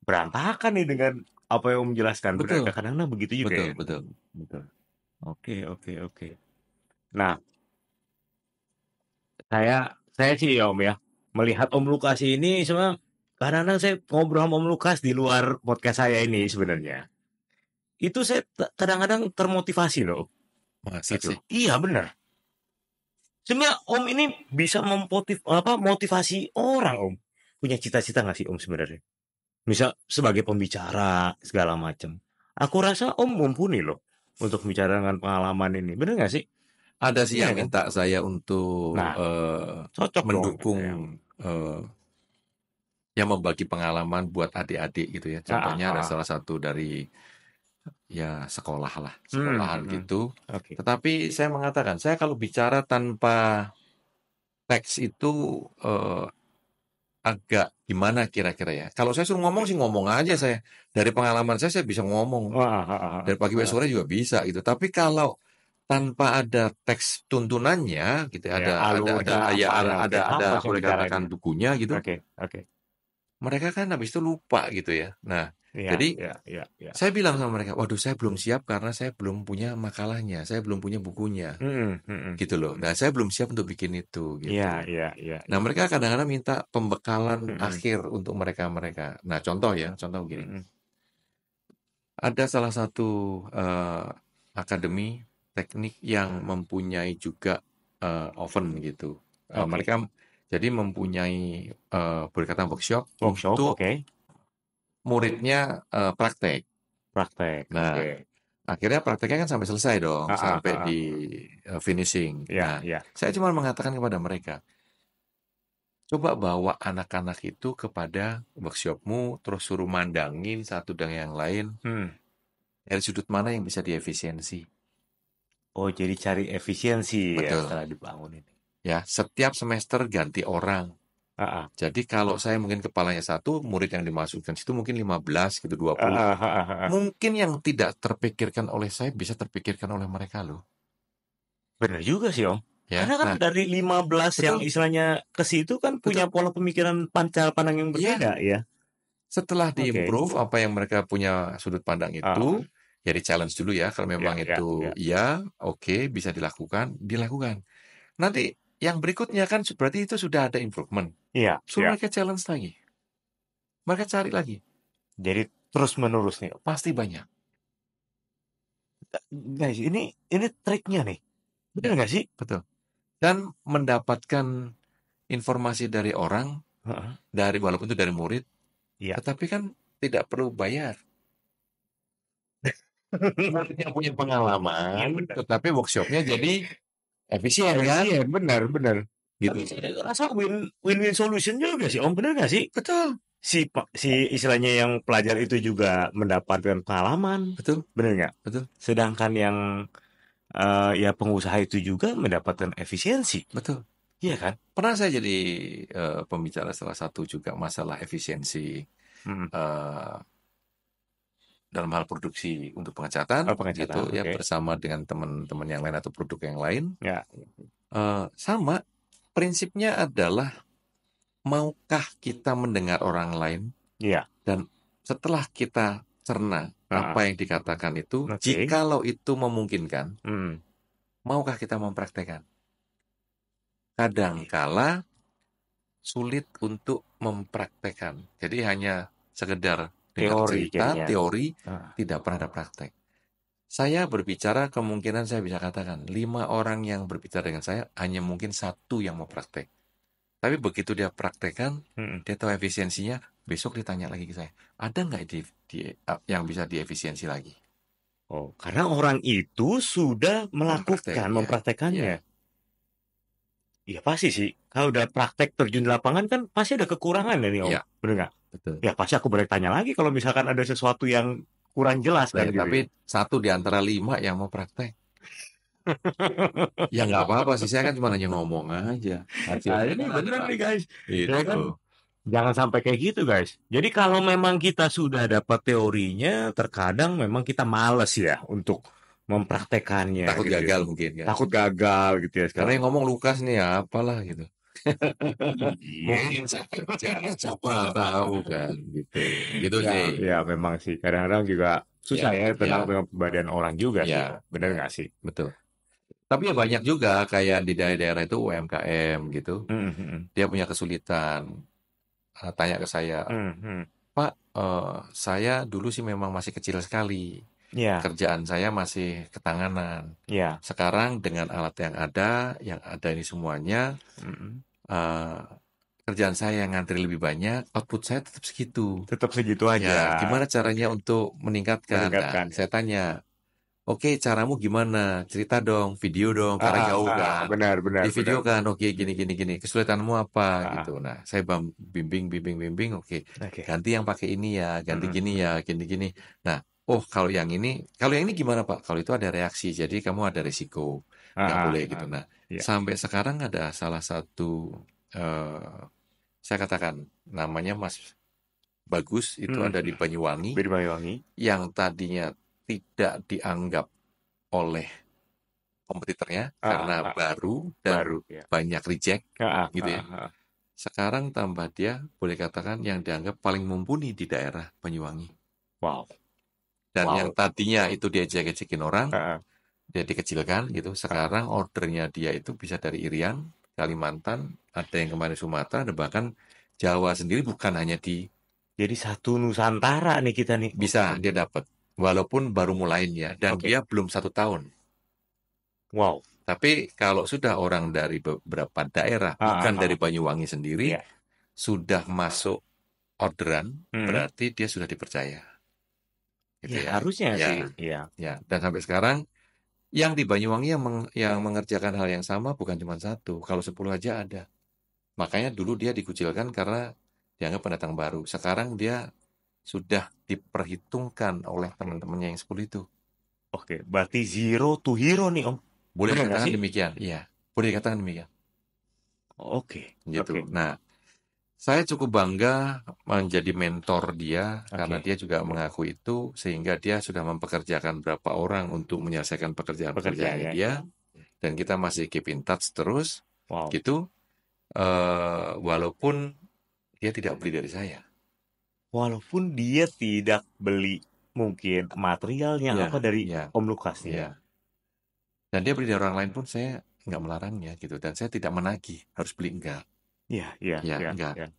berantakan nih dengan apa yang Om jelaskan. Benar, Betul, kadang-kadang begitu juga betul, ya. betul. Betul. Oke, oke, oke. Nah, saya sih ya Om ya, melihat Om Lukas ini sebenarnya kadang-kadang saya ngobrol sama Om Lukas di luar podcast saya ini sebenarnya. Itu saya kadang-kadang termotivasi loh, Masa gitu. sih? Iya benar. Sebenarnya Om ini bisa motivasi orang Om. Punya cita-cita nggak sih Om sebenarnya? Misal sebagai pembicara segala macam. Aku rasa Om mumpuni loh untuk bicara dengan pengalaman ini. Bener nggak sih? Ada sih Iya yang kan? minta saya untuk Nah, cocok dong mendukung yang eh, yang membagi pengalaman buat adik-adik gitu ya. ah, ah, Contohnya ada ah, salah ah. satu dari ya sekolah lah, Hmm, sekolahan hmm, hmm. gitu. Oke. Tetapi saya mengatakan, saya kalau bicara tanpa teks itu agak gimana kira-kira ya. Kalau saya suruh ngomong sih ngomong aja saya. Dari pengalaman saya bisa ngomong. Wah, ah, ah, Dari pagi sampai ah. sore juga bisa gitu. Tapi kalau tanpa ada teks tuntunannya gitu, Ya, alurnya ya apa ya? Oke, ada apa sih yang boleh bicarain katakan ya? bukunya gitu, Oke, oke. mereka kan habis itu lupa gitu ya. Nah, Iya, jadi iya, iya, iya. saya bilang sama mereka, waduh saya belum siap karena saya belum punya makalahnya, saya belum punya bukunya, Hmm, hmm, hmm, gitu loh. hmm. Nah, saya belum siap untuk bikin itu, Iya, gitu. iya, iya, Nah, iya. mereka kadang-kadang minta pembekalan Hmm, akhir untuk mereka-mereka. Nah, contoh ya, contoh hmm, begini. hmm. Ada salah satu akademi teknik yang mempunyai juga oven gitu. Oke. Mereka jadi mempunyai boleh kata workshop Workshop, untuk oke. muridnya praktek. Praktek, Nah, oke. akhirnya prakteknya kan sampai selesai dong, Ah, ah, sampai ah, di ah. finishing. Iya, Nah, iya. saya cuma mengatakan kepada mereka, coba bawa anak-anak itu kepada workshopmu, terus suruh mandangin satu dengan yang lain, Hmm. dari sudut mana yang bisa diefisiensi. Oh, jadi cari efisiensi ya Betul. setelah dibangun ini. Ya, setiap semester ganti orang. Ah, ah. Jadi kalau saya mungkin kepalanya satu, murid yang dimasukkan situ mungkin 15 gitu, Ah, 20. ah, ah, ah, ah. Mungkin yang tidak terpikirkan oleh saya bisa terpikirkan oleh mereka loh. Bener juga sih Om. Ya, Karena kan nah, dari 15 yang betul, istilahnya ke situ kan punya betul. pola pemikiran cara pandang yang Iya, berbeda ya. setelah Oke. diimprove apa yang mereka punya sudut pandang Ah, itu, ya di challenge dulu ya. Kalau ya, memang ya, itu ya. iya, oke, bisa dilakukan, dilakukan. Nanti yang berikutnya kan berarti itu sudah ada improvement. Iya, Suruh ya. mereka challenge lagi. Mereka cari lagi. Jadi terus menerus nih. Pasti banyak. Guys, ini triknya nih. Bener Ya, nggak sih? betul. Dan mendapatkan informasi dari orang, Heeh. dari walaupun itu dari murid, Iya. tetapi kan tidak perlu bayar. Muridnya punya Iya pengalaman, benar. tetapi workshopnya jadi efisien kan? Efisien, benar, benar. Tapi Gitu. saya rasa win-win solution juga sih Om, bener nggak sih? Betul, Si istilahnya yang pelajar itu juga mendapatkan pengalaman, betul, bener nggak? betul, Sedangkan yang ya pengusaha itu juga mendapatkan efisiensi, betul. iya kan? Pernah saya jadi pembicara salah satu juga masalah efisiensi Hmm. eh, dalam hal produksi untuk pengecatan, Oh, pengecatan, gitu ya oke. bersama dengan teman-teman yang lain atau produk yang lain. Ya, Sama, prinsipnya adalah maukah kita mendengar orang lain iya, dan setelah kita cerna apa yang dikatakan itu, jikalau itu memungkinkan, maukah kita mempraktekkan? Kadangkala sulit untuk mempraktekkan. Jadi hanya sekedar dengar cerita, teori, tidak pernah ada praktek. Saya berbicara, kemungkinan saya bisa katakan 5 orang yang berbicara dengan saya, hanya mungkin 1 yang mau praktek. Tapi begitu dia praktekkan, dia tahu efisiensinya, besok ditanya lagi ke saya, ada nggak yang bisa diefisiensi lagi? Oh, karena orang itu sudah melakukan, mempraktekannya. Iya pasti sih. Kalau udah praktek terjun di lapangan kan pasti ada kekurangan ya nih Om. Iya. Bener nggak? Betul. Ya pasti aku boleh tanya lagi kalau misalkan ada sesuatu yang kurang jelas kan gitu. Tapi 1 di antara 5 yang mau praktek. Ya nggak apa-apa sih, saya kan cuma hanya ngomong aja. Nah, ini bener nih guys. Gitu. Ya kan? Jangan sampai kayak gitu guys. Jadi kalau memang kita sudah dapat teorinya, terkadang memang kita males ya untuk mempraktekannya. Takut gitu gagal ya. mungkin kan. Takut gagal gitu ya. Karena yang ngomong Lukas nih ya apalah gitu. Mungkin siapa tahu kan gitu. Gitu ya, sih. ya memang sih. Kadang-kadang juga susah ya tentang badan orang juga sih. Ya, Bener nggak sih? betul. Tapi ya banyak juga kayak di daerah-daerah itu UMKM gitu. Dia punya kesulitan. Tanya ke saya, Pak, saya dulu sih memang masih kecil sekali. Kerjaan saya masih ketanganan. Sekarang dengan alat yang ada ini semuanya, kerjaan saya yang ngantri lebih banyak, output saya tetap segitu. Tetap segitu aja. Ya, gimana caranya untuk meningkatkan? Nah, saya tanya, oke, caramu gimana? Cerita dong, video dong, karena jauh kan. Benar. Di video kan, oke, gini. Kesulitanmu apa gitu. Nah, saya bimbing, oke. Ganti yang pakai ini ya, ganti gini ya, gini. Nah, kalau yang ini gimana Pak? Kalau itu ada reaksi, jadi kamu ada risiko, nggak boleh gitu. Nah, sampai sekarang ada salah satu, saya katakan namanya Mas Bagus, itu ada di Banyuwangi, yang tadinya tidak dianggap oleh kompetitornya karena baru dan banyak reject gitu ya. Sekarang tambah dia boleh katakan yang dianggap paling mumpuni di daerah Banyuwangi. Wow. Dan yang tadinya itu dia ejek-ejekin orang, dia dikecilkan gitu. Sekarang ordernya dia itu bisa dari Irian, Kalimantan, ada yang kemarin Sumatera, ada bahkan Jawa sendiri, bukan hanya di. Jadi satu Nusantara nih kita nih. Bisa dia dapat, walaupun baru mulainya dan dia belum 1 tahun. Wow. Tapi kalau sudah orang dari beberapa daerah, bukan dari Banyuwangi sendiri, sudah masuk orderan, berarti dia sudah dipercaya. Gitu ya. Harusnya sih. Ya. Dan sampai sekarang, yang di Banyuwangi yang mengerjakan hal yang sama bukan cuma 1, kalau 10 aja ada. Makanya dulu dia dikucilkan karena dianggap pendatang baru. Sekarang dia sudah diperhitungkan oleh teman-temannya yang 10 itu. Oke, berarti zero to hero nih Om. Boleh dikatakan demikian, iya. Boleh dikatakan demikian. Oke. Gitu. Nah, saya cukup bangga menjadi mentor dia karena dia juga mengaku itu, sehingga dia sudah mempekerjakan berapa orang untuk menyelesaikan pekerjaan-pekerjaannya dia, dan kita masih keep in touch terus. Gitu. Walaupun dia tidak beli dari saya. Walaupun dia tidak beli mungkin materialnya dari Om Lukas ya. Dan dia beli dari orang lain pun saya nggak melarangnya gitu, dan saya tidak menagih harus beli, enggak. Enggak.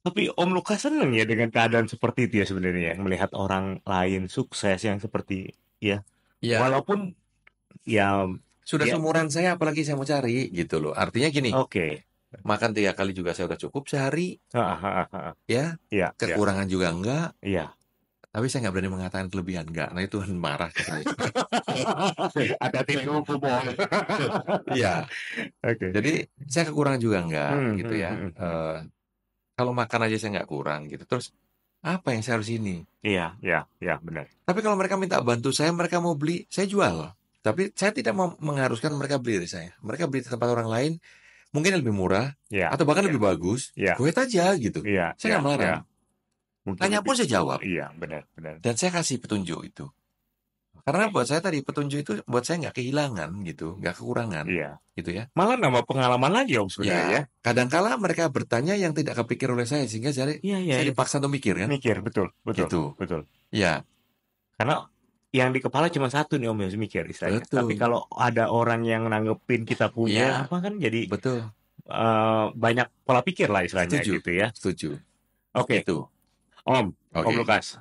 Tapi Om Lukas seneng ya dengan keadaan seperti itu ya sebenarnya, melihat orang lain sukses yang seperti walaupun sudah seumuran saya, apalagi saya mau cari gitu loh. Artinya gini. Makan 3 kali juga saya udah cukup sehari. Kekurangan juga enggak. Tapi saya nggak berani mengatakan kelebihan, enggak. Nah itu marah katanya. Ada titik bohong. Jadi saya kekurangan juga enggak gitu ya. Kalau makan aja saya nggak kurang gitu. Terus apa yang saya harus ini? Iya benar. Tapi kalau mereka minta bantu saya, mereka mau beli, saya jual. Tapi saya tidak mau mengharuskan mereka beli dari saya. Mereka beli di tempat orang lain, mungkin lebih murah, atau bahkan lebih bagus. Go ahead aja gitu. Saya nggak melarang. Tanya pun saya jawab. Benar. Dan saya kasih petunjuk itu. Karena buat saya tadi petunjuk itu buat saya nggak kehilangan gitu, nggak kekurangan Iya. gitu ya. Malah nambah pengalaman lagi Om sebenarnya ya. Ya, kadangkala mereka bertanya yang tidak kepikir oleh saya sehingga Iya, iya, saya iya. dipaksa untuk mikir kan, Mikir, betul, betul, gitu. betul. Ya, Karena yang di kepala cuma satu nih Om yang mikir istilahnya. Tapi betul. kalau ada orang yang nanggepin kita punya Iya, apa kan jadi betul. banyak pola pikir lah istilahnya Setuju, gitu ya. setuju. Oke, Itu. Om Oke. Lukas.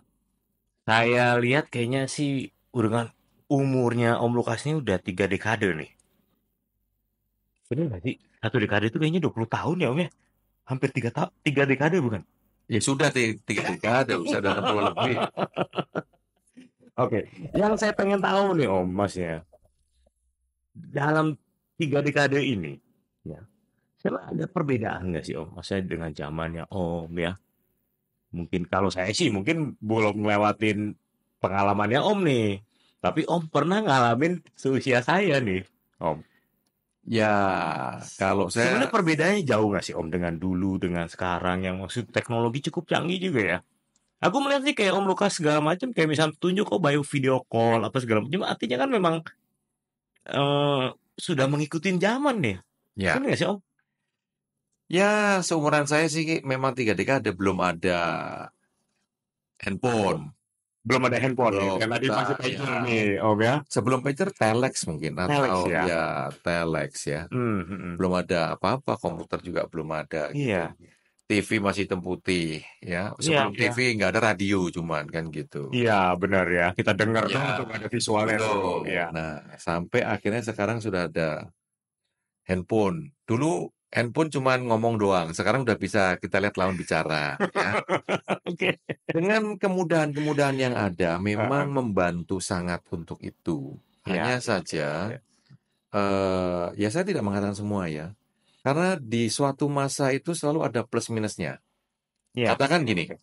Saya lihat kayaknya sih dengan umurnya Om Lukas ini udah 3 dekade nih. Bener nggak sih? Satu dekade itu kayaknya 20 tahun ya Om ya? Hampir 3 dekade bukan? Ya sudah 3 dekade, sudah 60 lebih. Oke, yang saya pengen tahu nih Om, Mas ya, dalam 3 dekade ini, ya, sebenarnya ada perbedaan nggak sih Om? Maksudnya dengan zamannya Om ya, mungkin kalau saya sih mungkin belum ngelewatin pengalamannya Om nih, tapi Om pernah ngalamin seusia saya nih, Om. Ya, kalau Sebenarnya saya perbedaannya jauh nggak sih Om dengan dulu, dengan sekarang yang maksud teknologi cukup canggih juga ya? Aku melihat sih kayak Om Lukas segala macam kayak misal tunjuk kok bio video call apa segala macam artinya kan memang sudah mengikuti zaman nih. ya, Bener nggak sih Om? ya seumuran saya sih memang 3 dekade belum ada handphone. Belum ada handphone nih. Belum, Yang tadi kita masih ya pager nih Om ya. sebelum pager telex mungkin Telex atau ya. ya telex ya. Hmm, hmm, hmm. Belum ada apa-apa, komputer juga belum ada gitu. Iya, TV masih hitam putih ya. iya, Sebelum iya. TV nggak ada radio cuman kan gitu. Iya, benar ya. Kita dengar Ya, dong tuh nggak ada visualnya tuh. betul. Iya. Nah, sampai akhirnya sekarang sudah ada handphone. Dulu handphone cuman ngomong doang, sekarang udah bisa kita lihat lawan bicara ya. Oke. Dengan kemudahan-kemudahan yang ada Heeh. memang membantu sangat untuk itu. Iya, Hanya iya, iya, saja iya. ya saya tidak mengatakan semua ya. Karena di suatu masa itu selalu ada plus minusnya. Iya. Katakan gini, Oke.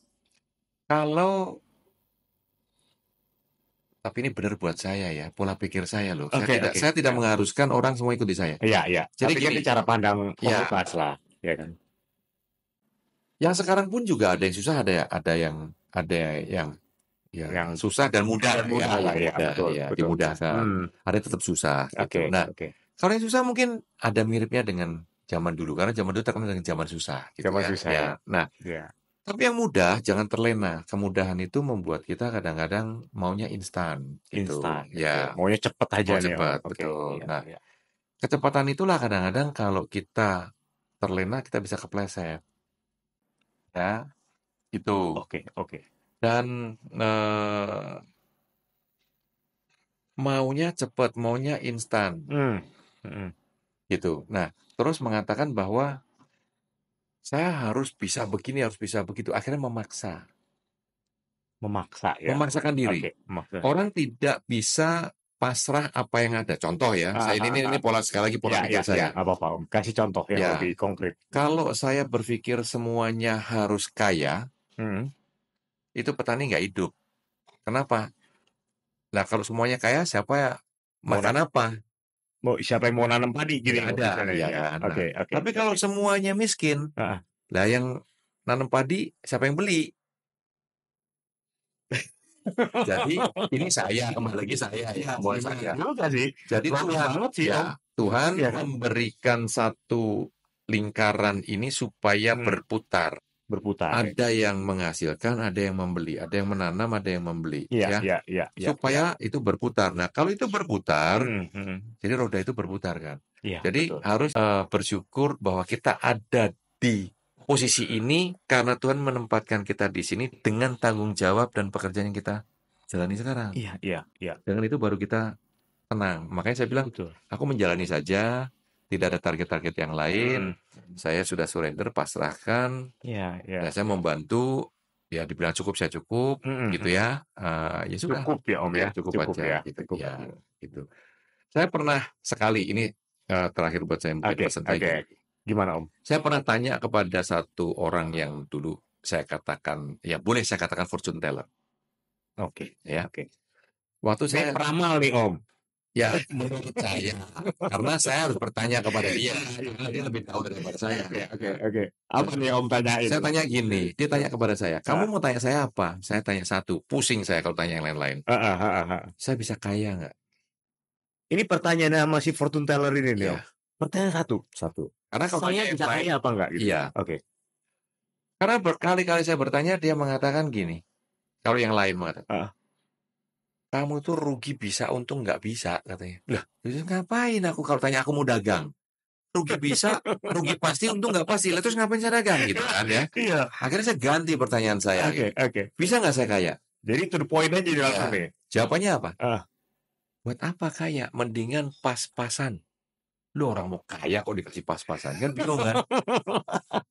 kalau tapi ini benar buat saya ya, pola pikir saya loh. Saya Oke, tidak oke. saya tidak Ya. mengharuskan orang semua ikuti saya. Iya, iya. Jadi Tapi kan gini, ini cara pandang Om ya, Lukas lah, ya kan? yang sekarang pun juga ada yang susah, ada yang ya Yang susah dan mudah dan ya, mudah lah yang ya, mudah betul, ya betul. dimudahkan. Hmm. Ada yang tetap susah gitu. Oke, Nah, oke. kalau yang susah mungkin ada miripnya dengan zaman dulu karena zaman dulu terkenal dengan zaman susah gitu Zaman ya. susah Ya. ya. Nah, Iya. tapi yang mudah jangan terlena. Kemudahan itu membuat kita kadang-kadang maunya instan gitu. Instan, oke. Ya, Maunya cepet aja mau nih Om. cepat, Oke, betul. iya, Nah, iya. kecepatan itulah kadang-kadang kalau kita terlena kita bisa kepleset ya. Itu. Oke, oke. Dan maunya cepat, maunya instan Hmm, mhm. gitu. Nah, terus mengatakan bahwa saya harus bisa begini, harus bisa begitu. Akhirnya memaksa, Memaksa ya. memaksakan diri. Oke, memaksa. Orang tidak bisa pasrah apa yang ada. Contoh ya, Ah, saya ah, ini ah. pola sekali lagi pola Ya, pikir ya, ya. saya. Nggak apa-apa Om. Kasih contoh yang Ya, lebih konkret. kalau saya berpikir semuanya harus kaya, Hmm. itu petani nggak hidup. Kenapa? Nah, kalau semuanya kaya, siapa Mau makan apa? siapa yang mau nanam padi gini Nggak Om, ada, misalnya ya ya. kan. Nah, Oke, oke. tapi kalau semuanya miskin, Ah, ah. lah yang nanam padi siapa yang beli? Jadi ini saya kembali lagi saya ya, mulai saya. Juga sih. Jadi Logis Tuhan banget sih Om. ya, Tuhan Iya kan? memberikan satu lingkaran ini supaya Hmm. berputar. Berputar. Ada yang menghasilkan, ada yang membeli, ada yang menanam, ada yang membeli, Iya, ya. iya, iya, iya. Supaya itu berputar. Nah, kalau itu berputar, Hmm, hmm. jadi roda itu berputar kan. Iya, Jadi betul. harus bersyukur bahwa kita ada di posisi ini karena Tuhan menempatkan kita di sini dengan tanggung jawab dan pekerjaan yang kita jalani sekarang. Iya, iya, iya. Dengan itu baru kita tenang. Makanya saya bilang, Betul. aku menjalani saja, tidak ada target-target yang lain. Saya sudah surrender, pasrahkan. Iya, iya. Dan saya membantu, ya dibilang cukup saya cukup, gitu ya. Ya sudah, Cukup ya Om ya. cukup Cukup aja, ya. gitu. Cukup. Ya, gitu. Saya pernah sekali ini terakhir buat saya mungkin Oke, pesan saya oke. gini. Gimana Om? Saya pernah tanya kepada satu orang yang dulu saya katakan, ya boleh saya katakan fortune teller, Oke, ya. oke. Waktu Ini saya peramal nih Om. Ya, menurut saya, karena saya harus bertanya kepada dia, karena dia lebih tahu daripada saya. Oke. Apa nih yang Om tanyain? Saya tanya gini, dia tanya kepada saya, kamu Ah. mau tanya saya apa? Saya tanya satu, pusing saya kalau tanya yang lain-lain. Saya bisa kaya nggak? Ini pertanyaan sama si fortune teller ini nih, Om. Iya. Pertanyaan satu. Karena kalau Saya tanya yang bisa lain, kaya apa enggak gitu? iya. Oke. Karena berkali-kali saya bertanya, dia mengatakan gini, kalau yang lain mengatakan, Ah. kamu tuh rugi bisa, untung nggak bisa, katanya. Lah, terus ngapain aku kalau tanya aku mau dagang? Rugi bisa, rugi pasti, untung nggak pasti. Lah, terus ngapain saya dagang gitu kan ya? Iya. Akhirnya saya ganti pertanyaan saya. Oke. Bisa nggak saya kaya? Jadi to the point aja langsung nih. Jawabannya apa? Ah. Buat apa kaya? Mendingan pas-pasan. Lu orang mau kaya kok dikasih pas-pasan, kan bingung kan?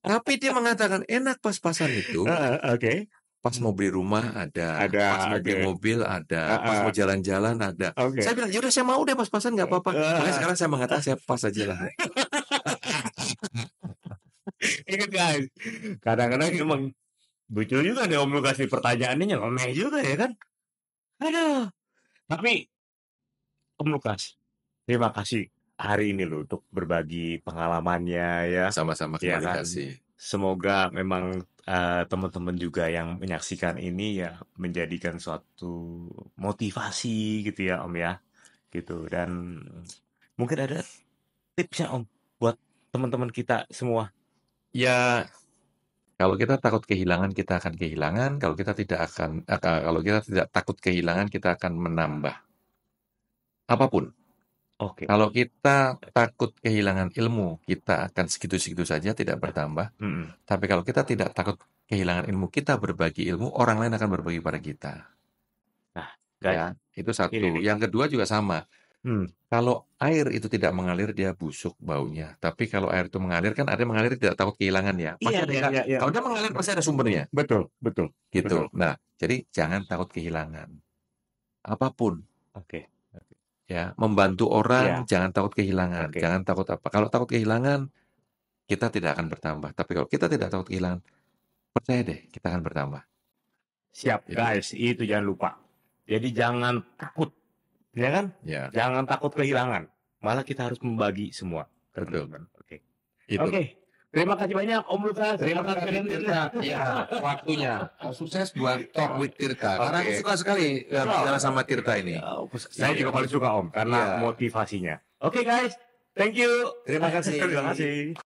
Tapi dia mengatakan enak pas-pasan itu. Oke. Pas mau beli rumah ada, pas mau beli mobil ada, pas mau jalan-jalan ada. Oke. Saya bilang, yaudah saya mau deh pas-pasan nggak apa-apa. Makanya sekarang saya mengatakan saya pas aja lah. Ingat guys, kadang-kadang emang lucu juga nih Om lu kasih pertanyaannya nyeleneh juga ya kan? Aduh. Tapi Om Lukas, terima kasih hari ini loh untuk berbagi pengalamannya ya. Sama-sama, Ya terima kan? kasih. Semoga memang teman-teman juga yang menyaksikan ini ya menjadikan suatu motivasi gitu ya Om ya. Gitu. Dan mungkin ada tipsnya Om buat teman-teman kita semua. Ya, kalau kita takut kehilangan, kita akan kehilangan. Kalau kita tidak takut kehilangan, kita akan menambah. Apapun. Oke. Kalau kita takut kehilangan ilmu, kita akan segitu-segitu saja, tidak bertambah. Tapi kalau kita tidak takut kehilangan ilmu, kita berbagi ilmu, orang lain akan berbagi pada kita. Nah, Ya, itu satu. ini nih. Yang kedua juga sama. Kalau air itu tidak mengalir, dia busuk baunya. Tapi kalau air itu mengalir, kan ada yang mengalir tidak takut kehilangan ya. Pasti ada. Iya. Kalau dia mengalir pasti ada sumbernya. Betul. Gitu. Betul. Nah, jadi jangan takut kehilangan. Apapun. Oke. Ya, membantu orang, Iya. jangan takut kehilangan. Oke. Jangan takut apa. Kalau takut kehilangan, kita tidak akan bertambah. Tapi kalau kita tidak takut kehilangan, percaya deh, kita akan bertambah. Siap, guys. Itu jangan lupa. Jadi jangan takut. Ya kan? Ya. Jangan takut kehilangan. Malah kita harus membagi semua. Betul. Oke. Itu. Oke. Terima kasih banyak Om Lukas. Terima kasih Tirta. Ya, waktunya. Sukses buat Talk with Tirta. Karena aku suka sekali bicara sama Tirta ini. Saya juga paling suka Om karena motivasinya. Oke guys, thank you. Terima kasih. Terima kasih.